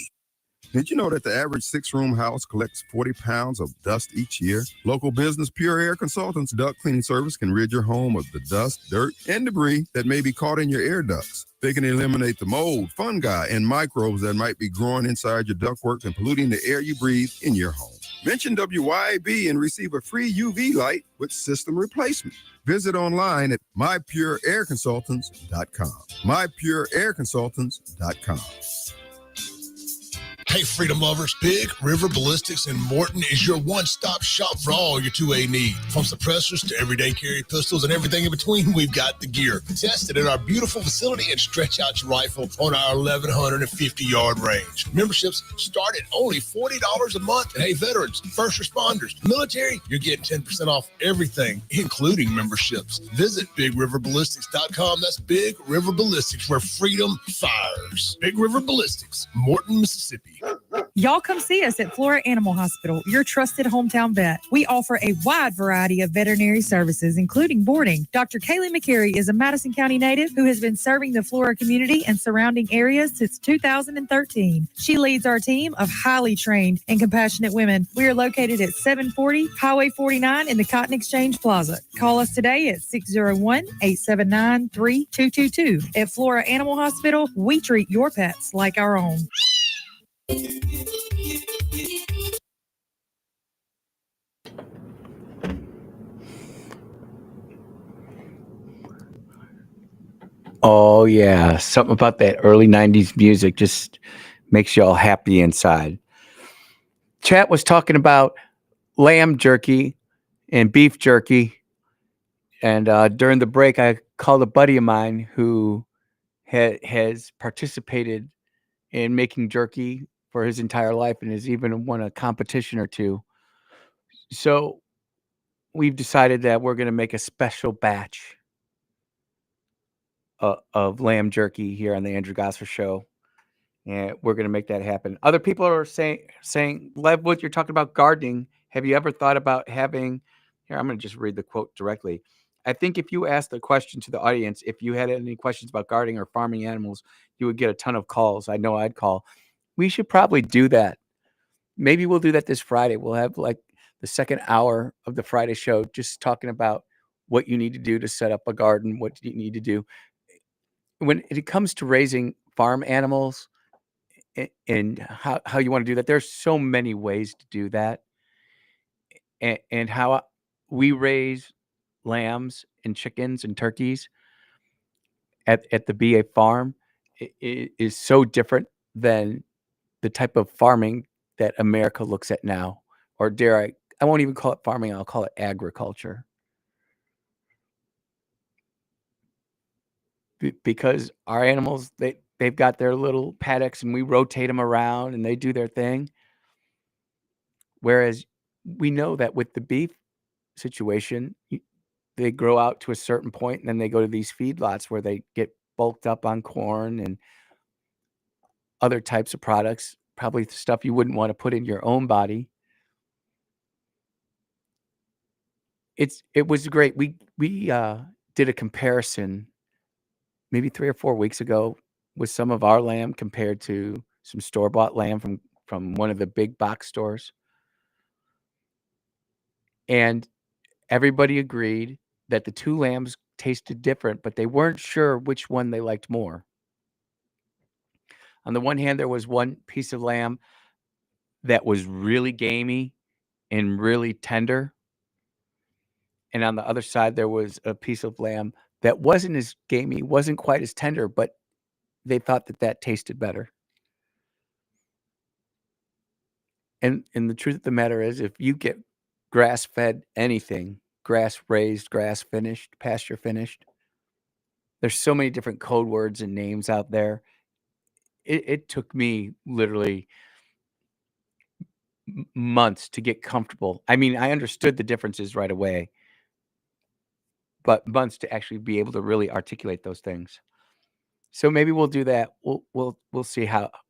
Speaker 18: Did you know that the average 6-room house collects 40 pounds of dust each year? Local business Pure Air Consultants duct cleaning service can rid your home of the dust, dirt, and debris that may be caught in your air ducts. They can eliminate the mold, fungi, and microbes that might be growing inside your ductwork and polluting the air you breathe in your home. Mention WYAB and receive a free UV light with system replacement. Visit online at mypureairconsultants.com. mypureairconsultants.com.
Speaker 20: Hey, Freedom lovers, Big River Ballistics in Morton is your one-stop shop for all your 2A needs. From suppressors to everyday carry pistols and everything in between, we've got the gear. Test it in our beautiful facility and stretch out your rifle on our 1,150-yard range. Memberships start at only $40 a month. And hey, veterans, first responders, military, you're getting 10% off everything, including memberships. Visit BigRiverBallistics.com. That's Big River Ballistics, where freedom fires. Big River Ballistics, Morton, Mississippi.
Speaker 21: Y'all come see us at Flora Animal Hospital, your trusted hometown vet. We offer a wide variety of veterinary services, including boarding. Dr. Kaylee McCary is a Madison County native who has been serving the Flora community and surrounding areas since 2013. She leads our team of highly trained and compassionate women. We are located at 740 Highway 49 in the Cotton Exchange Plaza. Call us today at 601-879-3222. At Flora Animal Hospital, we treat your pets like our own.
Speaker 1: Oh, yeah. Something about that early 90s music just makes you all happy inside. Chat was talking about lamb jerky and beef jerky. And during the break, I called a buddy of mine who has participated in making jerky for his entire life and has even won a competition or two. So we've decided that we're going to make a special batch of lamb jerky here on the Andrew Gosser Show. And we're going to make that happen. Other people are saying, Leadwood, you're talking about gardening. Have you ever thought about having, here, I'm going to just read the quote directly. I think if you asked the question to the audience, if you had any questions about gardening or farming animals, you would get a ton of calls. I know I'd call. We should probably do that. Maybe we'll do that this Friday. We'll have like the second hour of the Friday show just talking about what you need to do to set up a garden, what you need to do. When it comes to raising farm animals and how you want to do that, there's so many ways to do that. And how we raise lambs and chickens and turkeys at the BA farm is so different than the type of farming that America looks at now. Or dare I won't even call it farming, I'll call it agriculture. Because our animals, they've got their little paddocks and we rotate them around and they do their thing. Whereas we know that with the beef situation, they grow out to a certain point and then they go to these feedlots where they get bulked up on corn and other types of products, probably stuff you wouldn't want to put in your own body. It was great. We did a comparison maybe 3 or 4 weeks ago with some of our lamb compared to some store-bought lamb from one of the big box stores. And everybody agreed that the two lambs tasted different, but they weren't sure which one they liked more. On the one hand, there was one piece of lamb that was really gamey and really tender. And on the other side, there was a piece of lamb that wasn't as gamey, wasn't quite as tender, but they thought that tasted better. And the truth of the matter is, if you get grass-fed anything, grass-raised, grass-finished, pasture-finished, there's so many different code words and names out there. It took me literally months to get comfortable. I mean, I understood the differences right away, but months to actually be able to really articulate those things. So maybe we'll do that. We'll see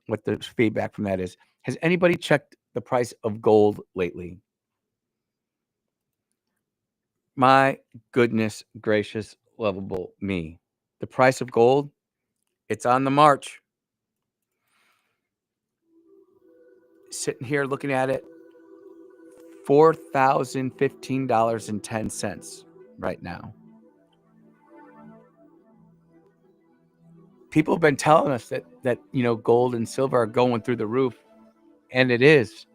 Speaker 1: what the feedback from that is. Has anybody checked the price of gold lately? My goodness gracious, lovable me. The price of gold, it's on the march. Sitting here looking at it, $4,015.10 right now. People have been telling us that gold and silver are going through the roof, and it is.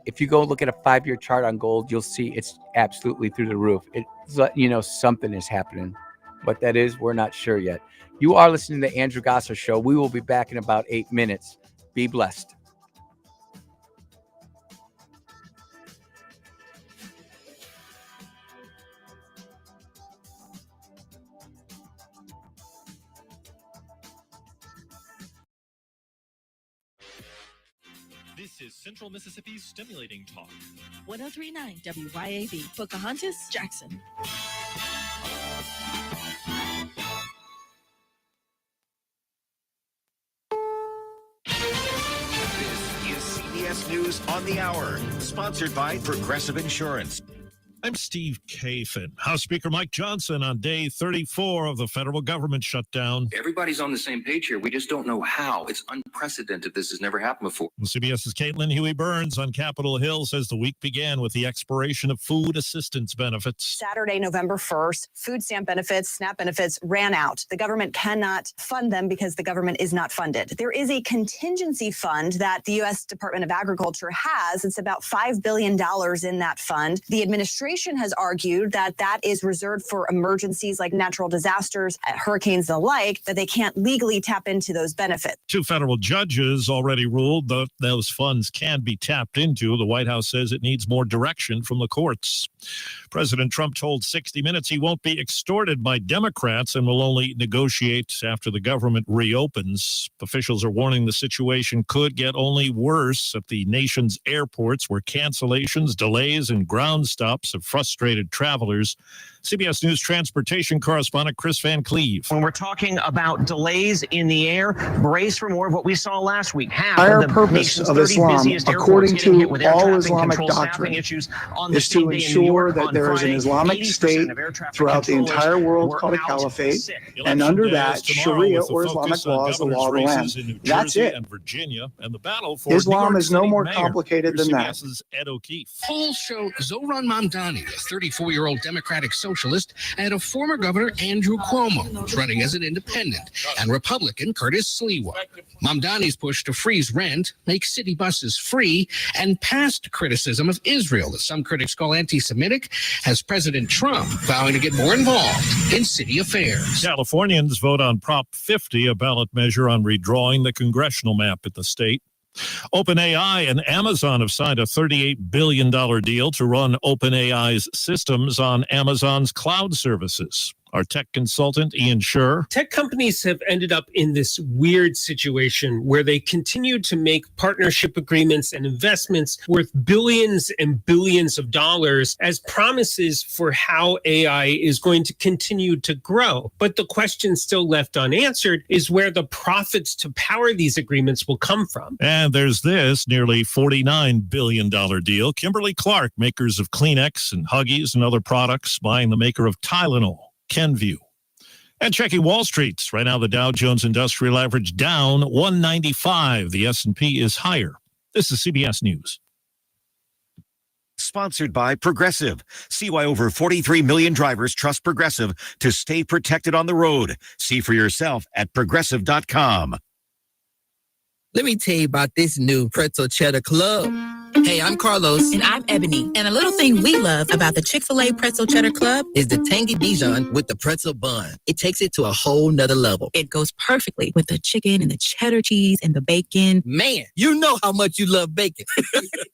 Speaker 1: If you go look at a 5-year chart on gold, you'll see it's absolutely through the roof. It's something is happening. What that is, we're not sure yet. You are listening to the Andrew Gosser Show. We will be back in about 8 minutes. Be blessed.
Speaker 11: This is Central Mississippi's Stimulating Talk.
Speaker 3: 103.9 WYAB, Pocahontas, Jackson.
Speaker 7: This is CBS News on the Hour, sponsored by Progressive Insurance.
Speaker 22: I'm Steve Kafin. House Speaker Mike Johnson on day 34 of the federal government shutdown.
Speaker 23: Everybody's on the same page here. We just don't know how. It's unprecedented. This has never happened before.
Speaker 22: CBS's Caitlin Huey Burns on Capitol Hill says the week began with the expiration of food assistance benefits.
Speaker 24: Saturday, November 1st, food stamp benefits, SNAP benefits ran out. The government cannot fund them because the government is not funded. There is a contingency fund that the U.S. Department of Agriculture has. It's about $5 billion in that fund. The administration has argued that that is reserved for emergencies like natural disasters, hurricanes, and the like, that they can't legally tap into those benefits.
Speaker 22: 2 federal judges already ruled that those funds can be tapped into. The White House says it needs more direction from the courts. President Trump told 60 Minutes he won't be extorted by Democrats and will only negotiate after the government reopens. Officials are warning the situation could get only worse at the nation's airports, where cancellations, delays, and ground stops have frustrated travelers. CBS News transportation correspondent Chris Van Cleve.
Speaker 25: When we're talking about delays in the air, brace for more of what we saw last week. Half
Speaker 26: entire
Speaker 25: of the
Speaker 26: purpose
Speaker 25: nation's
Speaker 26: of
Speaker 25: 30
Speaker 26: Islam,
Speaker 25: busiest
Speaker 26: according
Speaker 25: airports getting hit
Speaker 26: to
Speaker 25: with air
Speaker 26: all
Speaker 25: traffic
Speaker 26: Islamic
Speaker 25: control staffing
Speaker 26: doctrine,
Speaker 25: issues on the
Speaker 26: is to
Speaker 25: same day in New
Speaker 26: ensure
Speaker 25: York
Speaker 26: that
Speaker 25: on
Speaker 26: there is an
Speaker 25: Friday.
Speaker 26: Islamic
Speaker 25: 80%
Speaker 26: state
Speaker 25: of air traffic
Speaker 26: throughout the
Speaker 25: controllers
Speaker 26: entire world
Speaker 25: were
Speaker 26: called a
Speaker 25: out
Speaker 26: caliphate,
Speaker 25: sick.
Speaker 26: and under that,
Speaker 22: Election day is tomorrow
Speaker 26: Sharia
Speaker 22: with the
Speaker 26: or
Speaker 22: focus
Speaker 26: Islamic
Speaker 22: on
Speaker 26: law is the law of the
Speaker 22: governor's
Speaker 26: land.
Speaker 22: races in New
Speaker 26: That's
Speaker 22: Jersey
Speaker 26: it.
Speaker 22: and Virginia, and the battle for
Speaker 26: Islam
Speaker 22: New York
Speaker 26: is no
Speaker 22: City
Speaker 26: more
Speaker 22: mayor.
Speaker 26: complicated
Speaker 22: Here's
Speaker 26: than that.
Speaker 22: CBS's Ed O'Keefe.
Speaker 27: Polls show Zohran Mamdani, a 34-year-old Democratic socialist, and a former governor, Andrew Cuomo, is running as an independent, and Republican Curtis Sliwa. Mamdani's push to freeze rent, make city buses free, and past criticism of Israel, that some critics call anti-Semitic, has President Trump vowing to get more involved in city affairs.
Speaker 22: Californians vote on Prop 50, a ballot measure on redrawing the congressional map at the state. OpenAI and Amazon have signed a $38 billion deal to run OpenAI's systems on Amazon's cloud services. Our tech consultant, Ian Scher.
Speaker 28: Tech companies have ended up in this weird situation where they continue to make partnership agreements and investments worth billions and billions of dollars as promises for how AI is going to continue to grow. But the question still left unanswered is where the profits to power these agreements will come from.
Speaker 22: And there's this nearly $49 billion deal. Kimberly-Clark, makers of Kleenex and Huggies and other products, buying the maker of Tylenol, Kenvue. And checking Wall Street. Right now, the Dow Jones Industrial Average down 195. The S&P is higher. This is CBS News.
Speaker 7: Sponsored by Progressive. See why over 43 million drivers trust Progressive to stay protected on the road. See for yourself at Progressive.com.
Speaker 29: Let me tell you about this new pretzel cheddar club.
Speaker 2: Hey, I'm Carlos.
Speaker 3: And I'm Ebony. And a little thing we love about the Chick-fil-A Pretzel Cheddar Club
Speaker 2: is the tangy Dijon with the pretzel bun. It takes it to a whole nother level.
Speaker 3: It goes perfectly with the chicken and the cheddar cheese and the bacon.
Speaker 2: Man, you know how much you love bacon.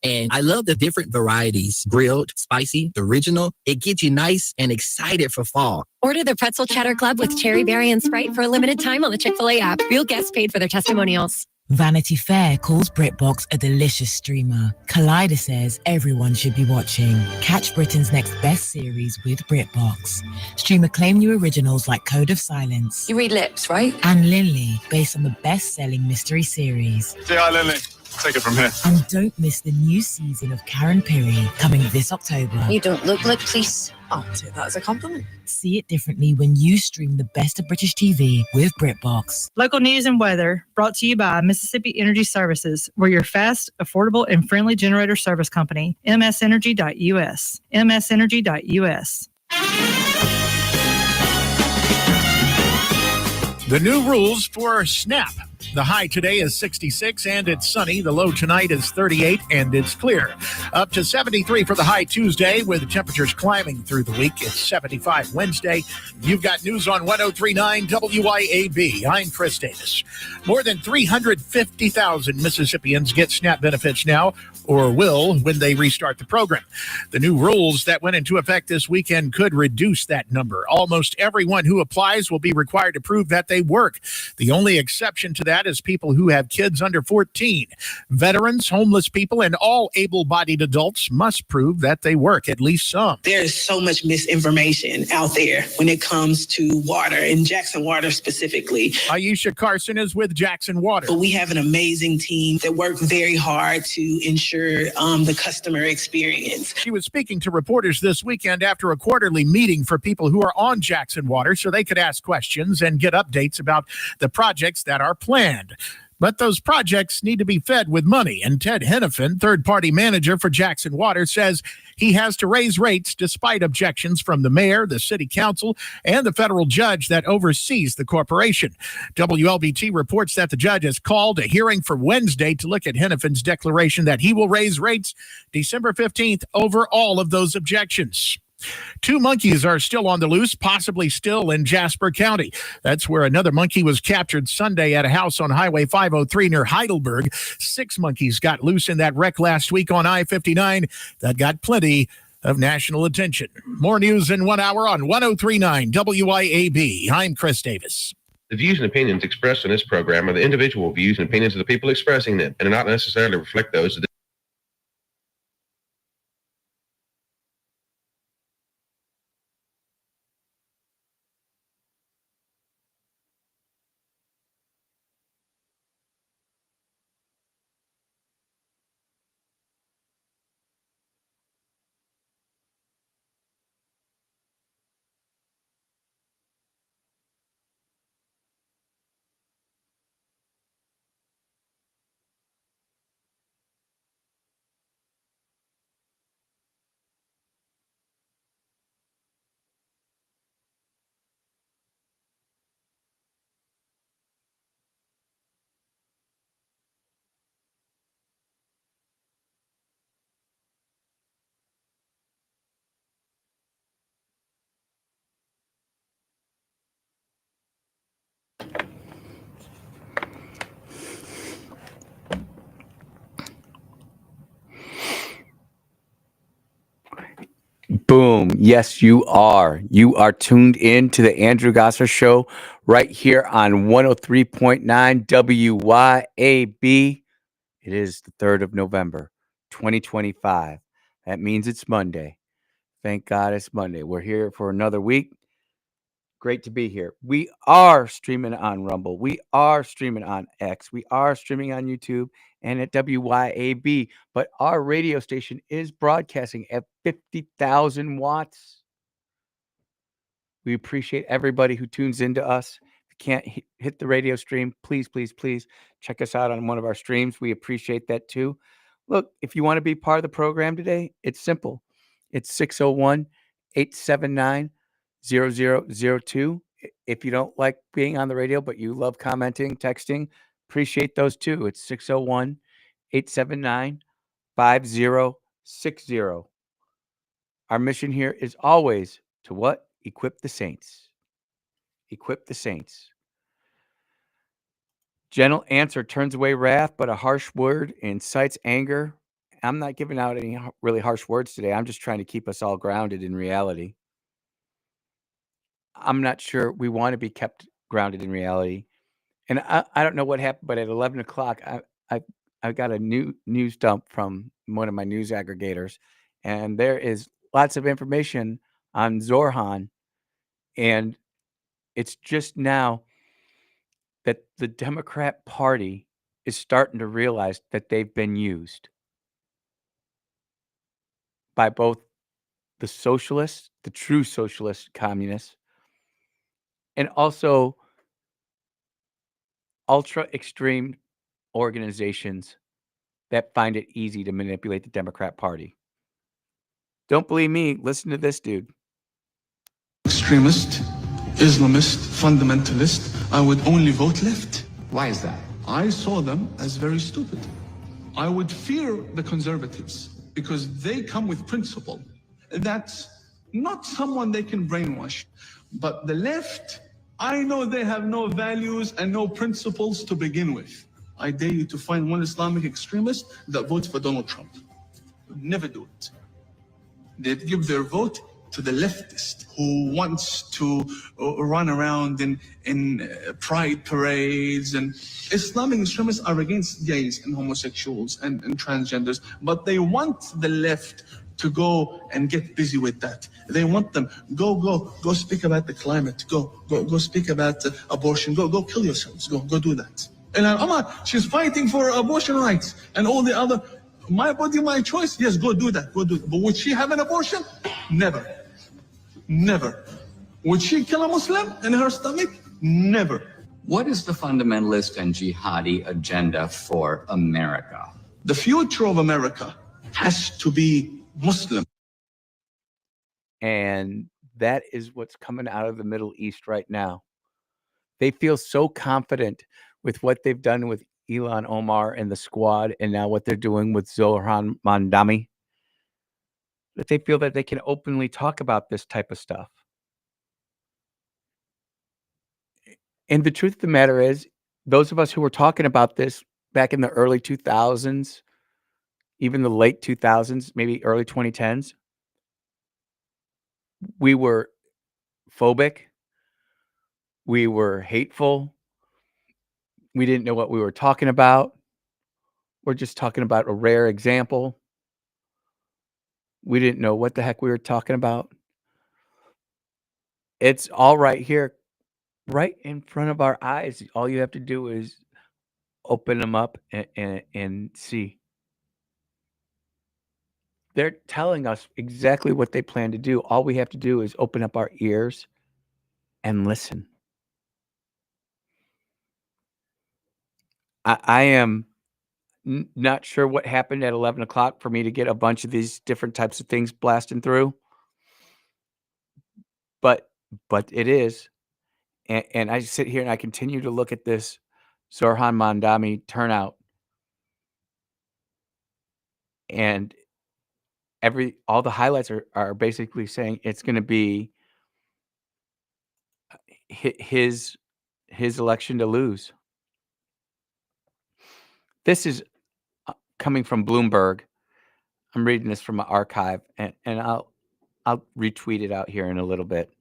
Speaker 2: And I love the different varieties. Grilled, spicy, original. It gets you nice and excited for fall.
Speaker 4: Order the Pretzel Cheddar Club with Cherry Berry and Sprite for a limited time on the Chick-fil-A app. Real guests paid for their testimonials.
Speaker 5: Vanity Fair calls BritBox a delicious streamer. Collider says everyone should be watching. Catch Britain's next best series with BritBox. Stream acclaimed new originals like Code of Silence.
Speaker 4: You read lips, right?
Speaker 5: And Lily, based on the best-selling mystery series.
Speaker 6: Say hi, Lily. Take it from here.
Speaker 5: And don't miss the new season of Karen Piri coming this October.
Speaker 4: You don't look like police. I'll take that as a compliment.
Speaker 5: See it differently when you stream the best of British TV with BritBox.
Speaker 21: Local news and weather brought to you by Mississippi Energy Services. We're your fast, affordable, and friendly generator service company. msenergy.us. msenergy.us.
Speaker 8: The new rules for SNAP. The high today is 66 and it's sunny. The low tonight is 38 and it's clear. Up to 73 for the high Tuesday with the temperatures climbing through the week. It's 75 Wednesday. You've got news on 103.9 WYAB. I'm Chris Davis. More than 350,000 Mississippians get SNAP benefits now, or will when they restart the program. The new rules that went into effect this weekend could reduce that number. Almost everyone who applies will be required to prove that they work. The only exception to that is people who have kids under 14. Veterans, homeless people, and all able-bodied adults must prove that they work, at least some.
Speaker 9: There is so much misinformation out there when it comes to water, and Jackson Water specifically.
Speaker 8: Aisha Carson is with Jackson Water.
Speaker 9: But we have an amazing team that work very hard to ensure the customer experience.
Speaker 8: She was speaking to reporters this weekend after a quarterly meeting for people who are on Jackson Water so they could ask questions and get updates about the projects that are planned. But those projects need to be fed with money. And Ted Hennepin, third-party manager for Jackson Water, says he has to raise rates despite objections from the mayor, the city council, and the federal judge that oversees the corporation. WLBT reports that the judge has called a hearing for Wednesday to look at Hennepin's declaration that he will raise rates December 15th over all of those objections. 2 monkeys are still on the loose, possibly still in Jasper County. That's where another monkey was captured Sunday at a house on Highway 503 near Heidelberg. 6 monkeys got loose in that wreck last week on I-59 that got plenty of national attention. More news in 1 hour on 103.9 WYAB. I'm Chris Davis.
Speaker 10: The views and opinions expressed in this program are the individual views and opinions of the people expressing them and do not necessarily reflect those of the
Speaker 1: Boom. Yes, you are. You are tuned in to the Andrew Gosser Show right here on 103.9 WYAB. It is the 3rd of November, 2025. That means it's Monday. Thank God it's Monday. We're here for another week. Great to be here. We are streaming on Rumble. We are streaming on X. We are streaming on YouTube and at WYAB. But our radio station is broadcasting at 50,000 watts. We appreciate everybody who tunes into us. If you can't hit the radio stream, please, please, please check us out on one of our streams. We appreciate that too. Look, if you want to be part of the program today, it's simple. It's 601-879-0002. If you don't like being on the radio, but you love commenting, texting, appreciate those too. It's 601-879-0002. 5060. Our mission here is always to what? Equip the saints. Equip the saints. Gentle answer turns away wrath, but a harsh word incites anger. I'm not giving out any really harsh words today. I'm just trying to keep us all grounded in reality. I'm not sure we want to be kept grounded in reality. And I don't know what happened, but at 11 o'clock, I got a new news dump from one of my news aggregators, and there is lots of information on Zorhan. And it's just now that the Democrat Party is starting to realize that they've been used by both the socialists, the true socialist communists, and also ultra extreme organizations that find it easy to manipulate the Democrat Party. Don't believe me? Listen to this dude.
Speaker 12: Extremist, Islamist, fundamentalist, I would only vote left.
Speaker 13: Why is that?
Speaker 12: I saw them as very stupid. I would fear the conservatives because they come with principle. That's not someone they can brainwash. But the left, I know they have no values and no principles to begin with. I dare you to find one Islamic extremist that votes for Donald Trump. Would never do it. They'd give their vote to the leftist who wants to run around in pride parades. And Islamic extremists are against gays and homosexuals and transgenders, but they want the left to go and get busy with that. They want them, go speak about the climate, go speak about abortion, go kill yourselves, go do that. And she's fighting for abortion rights and all the other, my body, my choice. Yes, go do that. But would she have an abortion? Never. Would she kill a Muslim in her stomach? Never.
Speaker 13: What is the fundamentalist and jihadi agenda for America?
Speaker 12: The future of America has to be Muslim.
Speaker 1: And that is what's coming out of the Middle East right now. They feel so confident with what they've done with Ilhan Omar and the squad, and now what they're doing with Zohran Mamdani, that they feel that they can openly talk about this type of stuff. And the truth of the matter is, those of us who were talking about this back in the early 2000s, even the late 2000s, maybe early 2010s, we were phobic. We were hateful. We didn't know what we were talking about. We're just talking about a rare example. We didn't know what the heck we were talking about. It's all right here, right in front of our eyes. All you have to do is open them up and see. They're telling us exactly what they plan to do. All we have to do is open up our ears and listen. I am not sure what happened at 11 o'clock for me to get a bunch of these different types of things blasting through. But it is. And I sit here and I continue to look at this Zorhan Mamdani turnout. And all the highlights are basically saying it's going to be his election to lose. This is coming from Bloomberg. I'm reading this from an archive, and I'll retweet it out here in a little bit.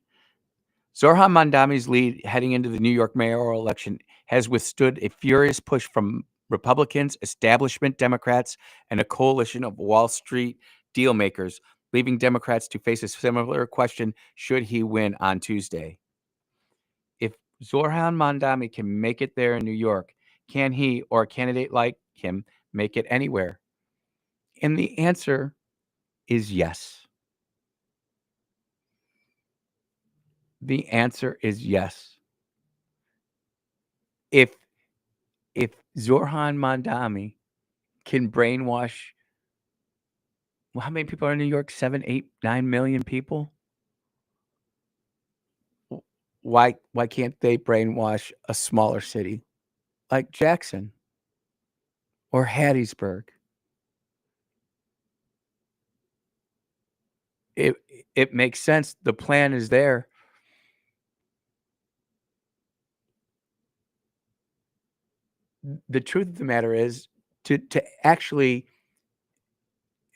Speaker 1: Zorhan Mamdani's lead heading into the New York mayoral election has withstood a furious push from Republicans, establishment Democrats, and a coalition of Wall Street deal makers, leaving Democrats to face a similar question should he win on Tuesday. If Zorhan Mamdani can make it there in New York, can he or a candidate like him make it anywhere? And the answer is yes. The answer is yes. If Zorhan Mamdani can brainwash, well, how many people are in New York? 7, 8, 9 million people? Why can't they brainwash a smaller city like Jackson or Hattiesburg it makes sense. The plan is there. The truth of the matter is to actually,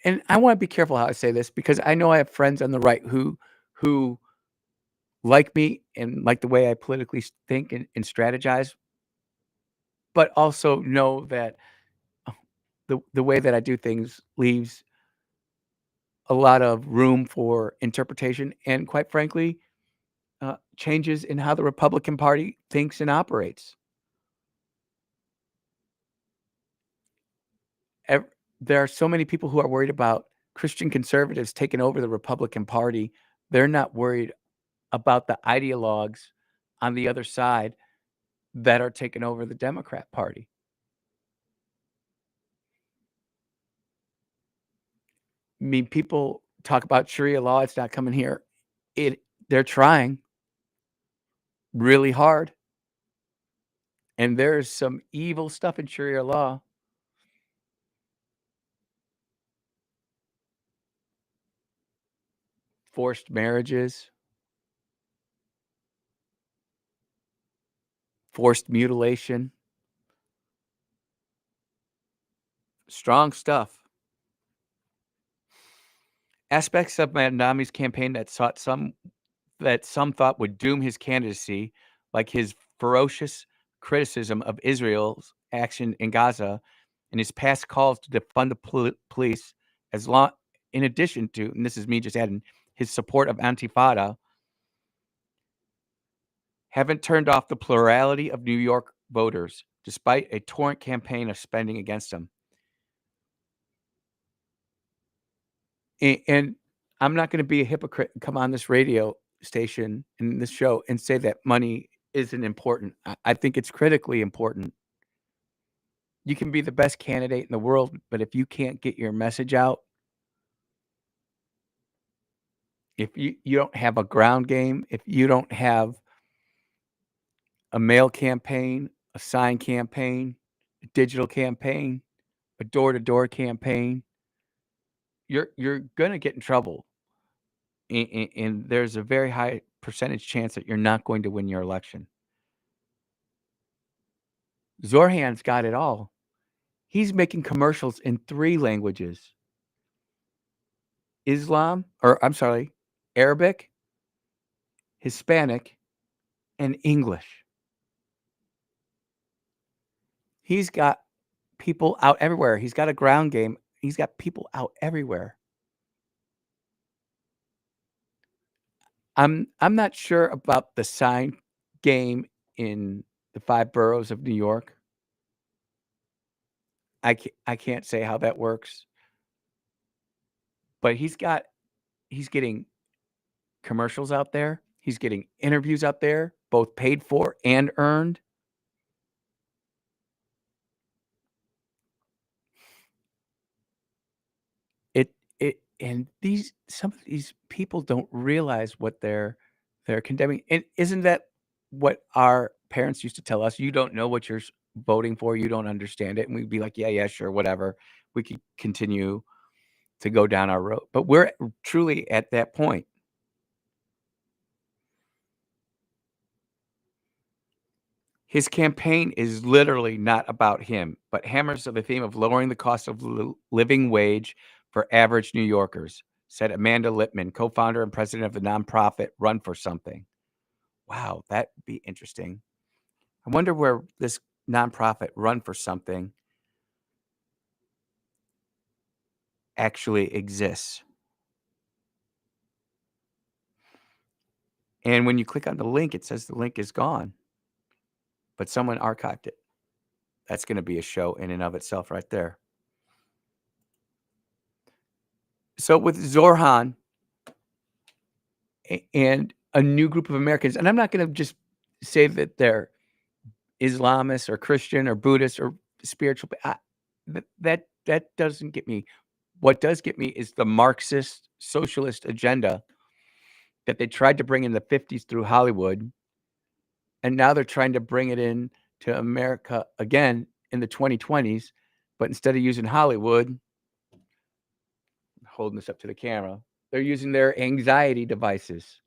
Speaker 1: and I want to be careful how I say this, because I know I have friends on the right who like me and like the way I politically think and strategize, but also know that the way that I do things leaves a lot of room for interpretation and, quite frankly, changes in how the Republican Party thinks and operates. There are so many people who are worried about Christian conservatives taking over the Republican Party. They're not worried about the ideologues on the other side that are taking over the Democrat Party. I mean, people talk about Sharia law. It's not coming here. They're trying really hard. And there's some evil stuff in Sharia law. Forced marriages, forced mutilation, strong stuff. Aspects of Mandami's campaign that some thought would doom his candidacy, like his ferocious criticism of Israel's action in Gaza and his past calls to defund the police, in addition to, and this is me just adding, his support of Antifada, haven't turned off the plurality of New York voters, despite a torrent campaign of spending against them. And I'm not going to be a hypocrite and come on this radio station and this show and say that money isn't important. I think it's critically important. You can be the best candidate in the world, but if you can't get your message out, if you don't have a ground game, if you don't have a mail campaign, a sign campaign, a digital campaign, a door-to-door campaign, you're going to get in trouble. And there's a very high percentage chance that you're not going to win your election. Zorhan's got it all. He's making commercials in 3 languages. Arabic, Hispanic, and English. He's got people out everywhere. He's got a ground game. He's got people out everywhere. I'm not sure about the sign game in the 5 boroughs of New York. I can't say how that works. But he's getting commercials out there. He's getting interviews out there, both paid for and earned. And some of these people don't realize what they're condemning. And isn't that what our parents used to tell us? You don't know what you're voting for. You don't understand it. And we'd be like, yeah, sure, whatever. We could continue to go down our road. But we're truly at that point. His campaign is literally not about him, but hammers the theme of lowering the cost of living wage for average New Yorkers, said Amanda Lippman, co-founder and president of the nonprofit Run for Something. Wow, that'd be interesting. I wonder where this nonprofit Run for Something actually exists. And when you click on the link, it says the link is gone, but someone archived it. That's going to be a show in and of itself right there. So with Zorhan and a new group of Americans, and I'm not going to just say that they're Islamists or Christian or Buddhist or spiritual. That doesn't get me. What does get me is the Marxist socialist agenda that they tried to bring in the 50s through Hollywood, and now they're trying to bring it in to America again in the 2020s, but instead of using Hollywood, holding this up to the camera, They're using their anxiety devices.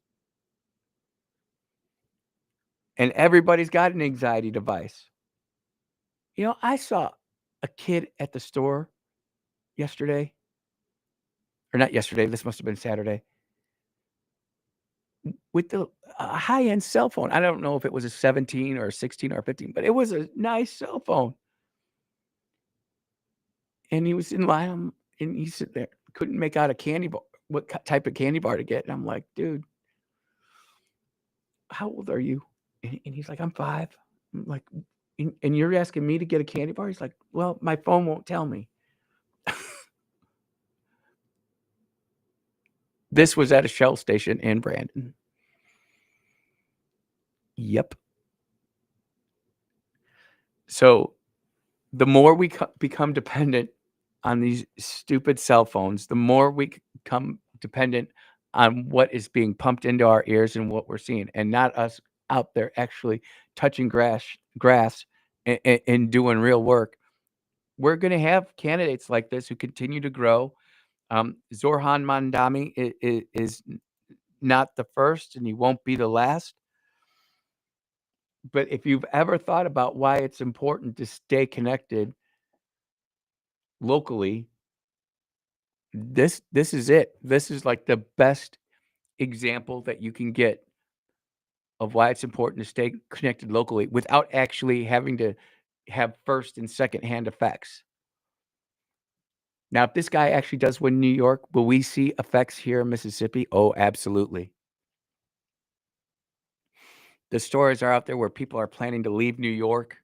Speaker 1: And everybody's got an anxiety device. You know, I saw a kid at the store yesterday. Or not yesterday, this must have been Saturday. With a high-end cell phone. I don't know if it was a 17 or a 16 or a 15, but it was a nice cell phone. And he was in line, and he sit there, couldn't make out a candy bar, what type of candy bar to get. And I'm like, dude, how old are you? And he's like, I'm 5. I'm like, and you're asking me to get a candy bar? He's like, well, my phone won't tell me. This was at a Shell station in Brandon. Yep. So the more we become dependent on these stupid cell phones, the more we become dependent on what is being pumped into our ears and what we're seeing, and not us out there actually touching grass and doing real work. We're going to have candidates like this who continue to grow. Zorhan Mandami is not the first, and he won't be the last. But if you've ever thought about why it's important to stay connected locally, this is it. This is like the best example that you can get of why it's important to stay connected locally without actually having to have first and second hand effects. Now, if this guy actually does win New York, will we see effects here in Mississippi? Oh, absolutely. The stories are out there where people are planning to leave New York.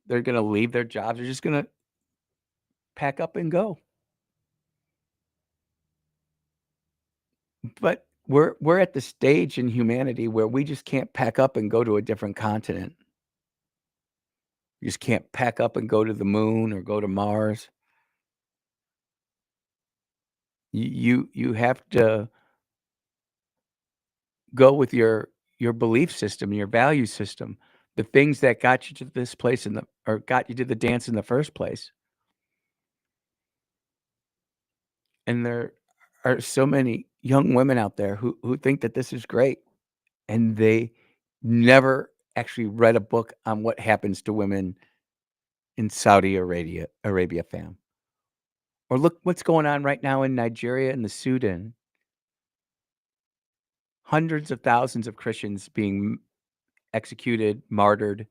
Speaker 1: They're going to leave their jobs. They're just going to pack up and go. But we're at the stage in humanity where we just can't pack up and go to a different continent. You just can't pack up and go to the moon or go to Mars. You have to go with your belief system, your value system, the things that got you to this place or got you to the dance in the first place. And there are so many young women out there who think that this is great, and they never actually read a book on what happens to women in Saudi Arabia, fam. Or look what's going on right now in Nigeria and the Sudan. Hundreds of thousands of Christians being executed, martyred,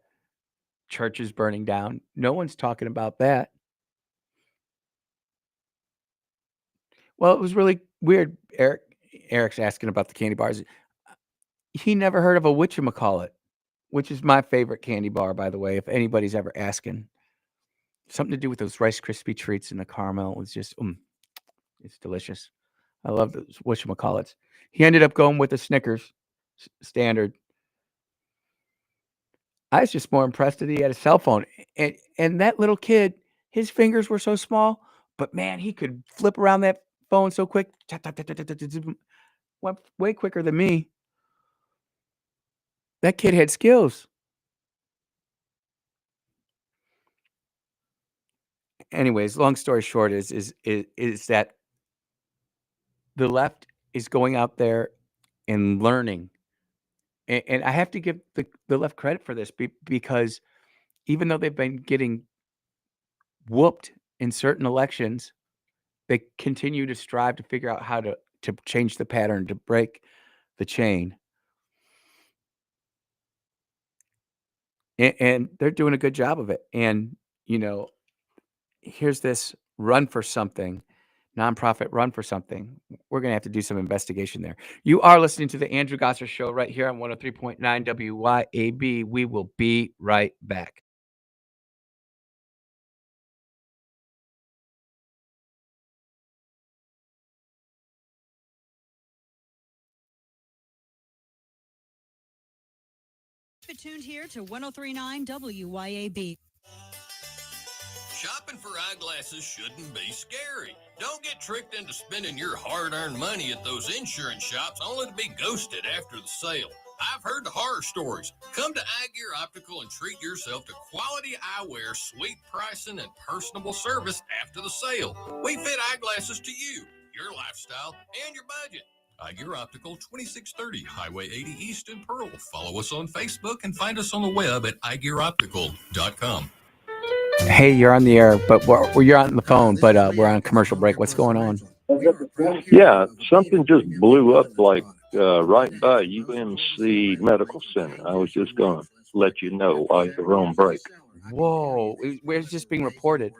Speaker 1: churches burning down. No one's talking about that. Well, it was really weird. Eric's asking about the candy bars. He never heard of a whatchamacallit, which is my favorite candy bar, by the way, if anybody's ever asking. Something to do with those Rice Krispie treats and the caramel. It's just, it's delicious. I love those whatchamacallits. He ended up going with the Snickers standard. I was just more impressed that he had a cell phone. And that little kid, his fingers were so small, but man, he could flip around that phone so quick. Went way quicker than me. That kid had skills. Anyways, long story short is that the left is going out there and learning. And I have to give the left credit for this because even though they've been getting whooped in certain elections, they continue to strive to figure out how to change the pattern, to break the chain. And they're doing a good job of it. And, here's this run for something, nonprofit run for something. We're going to have to do some investigation there. You are listening to the Andrew Gosser Show right here on 103.9 WYAB. We will be right back.
Speaker 14: Tuned here to 103.9 WYAB.
Speaker 15: Shopping for eyeglasses shouldn't be scary. Don't get tricked into spending your hard-earned money at those insurance shops only to be ghosted after the sale. I've heard the horror stories. Come to Eye Gear Optical and treat yourself to quality eyewear, sweet pricing, and personable service after the sale. We fit eyeglasses to you. your lifestyle and your budget. iGear Optical, 2630 Highway 80 East in Pearl. Follow us on Facebook and find us on the web at iGearOptical.com.
Speaker 1: Hey, you're on the air, but you're on the phone, but we're on commercial break. What's going on?
Speaker 11: Yeah, something just blew up like right by UMC Medical Center. I was just going to let you know while you're on break.
Speaker 1: Whoa, where's this being reported?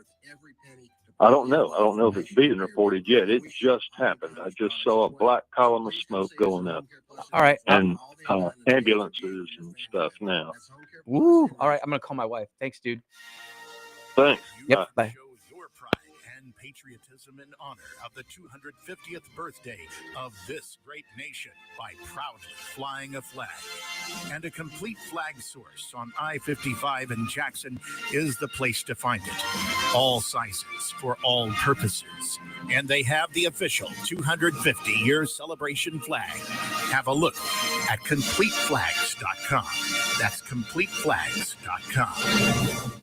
Speaker 11: I don't know. I don't know if it's being reported yet. It just happened. I just saw a black column of smoke going up.
Speaker 1: All right.
Speaker 11: And ambulances and stuff now.
Speaker 1: Woo. All right. I'm going to call my wife. Thanks, dude.
Speaker 11: Thanks.
Speaker 1: Yep. Bye.
Speaker 8: Your pride and patriotism in honor of the 250th birthday of this great nation by proudly flying a flag. And a complete flag source on I-55 in Jackson is the place to find it. All sizes for all purposes. And they have the official 250-year celebration flag. Have a look at CompleteFlags.com. That's CompleteFlags.com.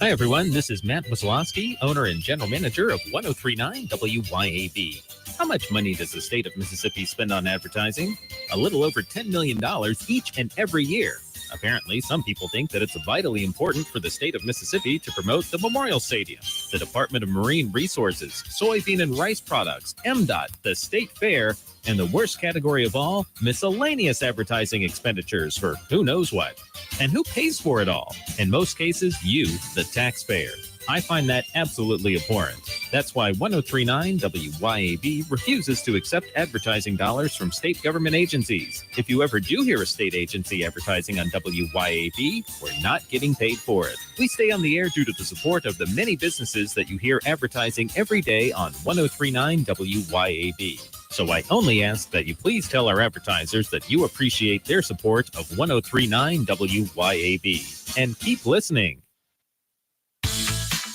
Speaker 16: Hi, everyone. This is Matt Wasilowski, owner and general manager of 1039 WYAB. How much money does the state of Mississippi spend on advertising? A little over $10 million each and every year. Apparently, some people think that it's vitally important for the state of Mississippi to promote the Memorial Stadium, the Department of Marine Resources, soybean and rice products, MDOT, the State Fair, and the worst category of all, miscellaneous advertising expenditures for who knows what. And who pays for it all? In most cases, you, the taxpayer. I find that absolutely abhorrent. That's why 1039 WYAB refuses to accept advertising dollars from state government agencies. If you ever do hear a state agency advertising on WYAB, we're not getting paid for it. We stay on the air due to the support of the many businesses that you hear advertising every day on 1039 WYAB. So I only ask that you please tell our advertisers that you appreciate their support of 1039 WYAB. And keep listening.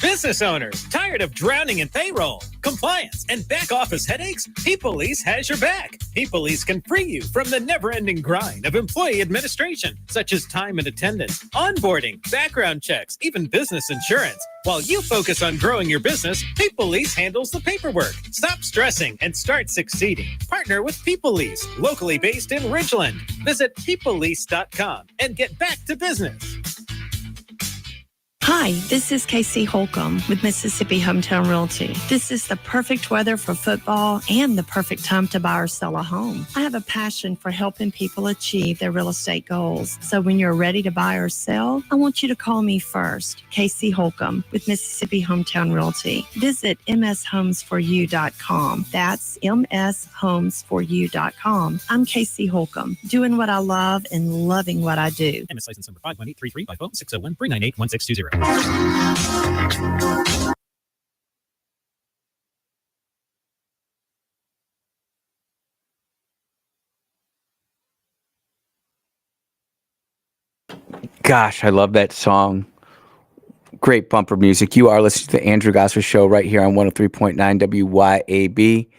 Speaker 17: Business owners, tired of drowning in payroll, compliance, and back office headaches? P-Police has your back. P-Police can free you from the never-ending grind of employee administration, such as time and attendance, onboarding, background checks, even business insurance. While you focus on growing your business, P-Police handles the paperwork. Stop stressing and start succeeding. Partner with P-Police, locally based in Ridgeland. Visit ppolice.com and get back to business.
Speaker 18: Hi, this is Casey Holcomb with Mississippi Hometown Realty. This is the perfect weather for football and the perfect time to buy or sell a home. I have a passion for helping people achieve their real estate goals. So when you're ready to buy or sell, I want you to call me first, Casey Holcomb with Mississippi Hometown Realty. Visit mshomesforyou.com. That's mshomesforyou.com. I'm Casey Holcomb, doing what I love and loving what I do.
Speaker 17: MS license number 51833 by phone 601-398-1620.
Speaker 1: Gosh, I love that song. Great bumper music. You are listening to the Andrew Gosser Show right here on 103.9 WYAB.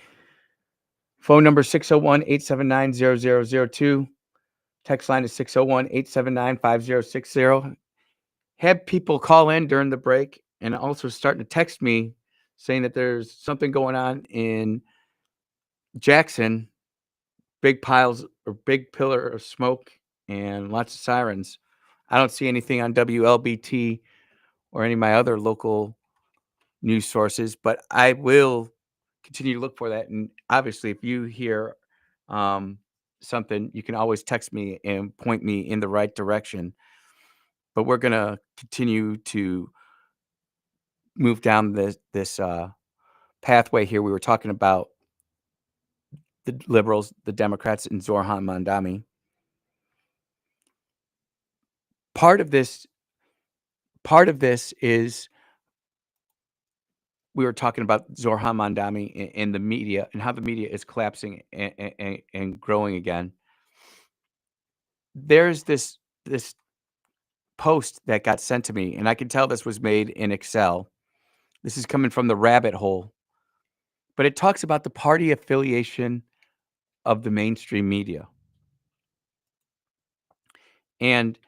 Speaker 1: Phone number 601-879-0002. Text line is 601-879-5060. Had people call in during the break and also starting to text me saying that there's something going on in Jackson. Big piles or big pillar of smoke and lots of sirens. I don't see anything on WLBT or any of my other local news sources, but I will continue to look for that. And obviously, if you hear something, you can always text me and point me in the right direction. But we're going to continue to move down this pathway here. We were talking about the liberals, the Democrats, and Zoran Mandami. Part of this is we were talking about Zoran Mandami and the media and how the media is collapsing and growing again. There's this post that got sent to me, and I can tell this was made in Excel. This is coming from the rabbit hole, but it talks about the party affiliation of the mainstream media. And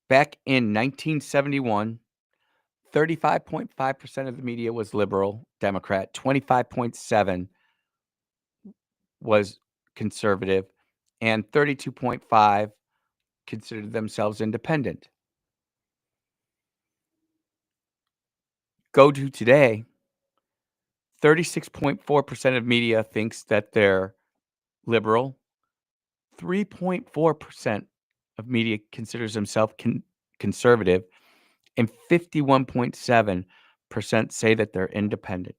Speaker 1: back in 1971, 35.5% of the media was liberal Democrat, 25.7% was conservative, and 32.5 considered themselves independent. Go to today, 36.4% of media thinks that they're liberal. 3.4% of media considers themselves conservative, and 51.7% say that they're independent.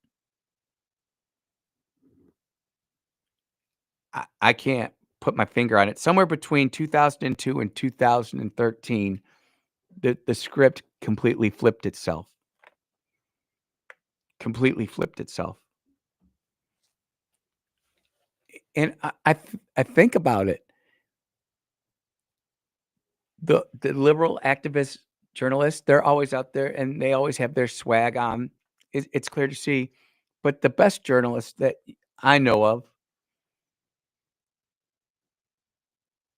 Speaker 1: I can't put my finger on it. Somewhere between 2002 and 2013, the script completely flipped itself. Completely flipped itself. And I think about it. The liberal activist journalists, they're always out there and they always have their swag on. It's clear to see. But the best journalists that I know of,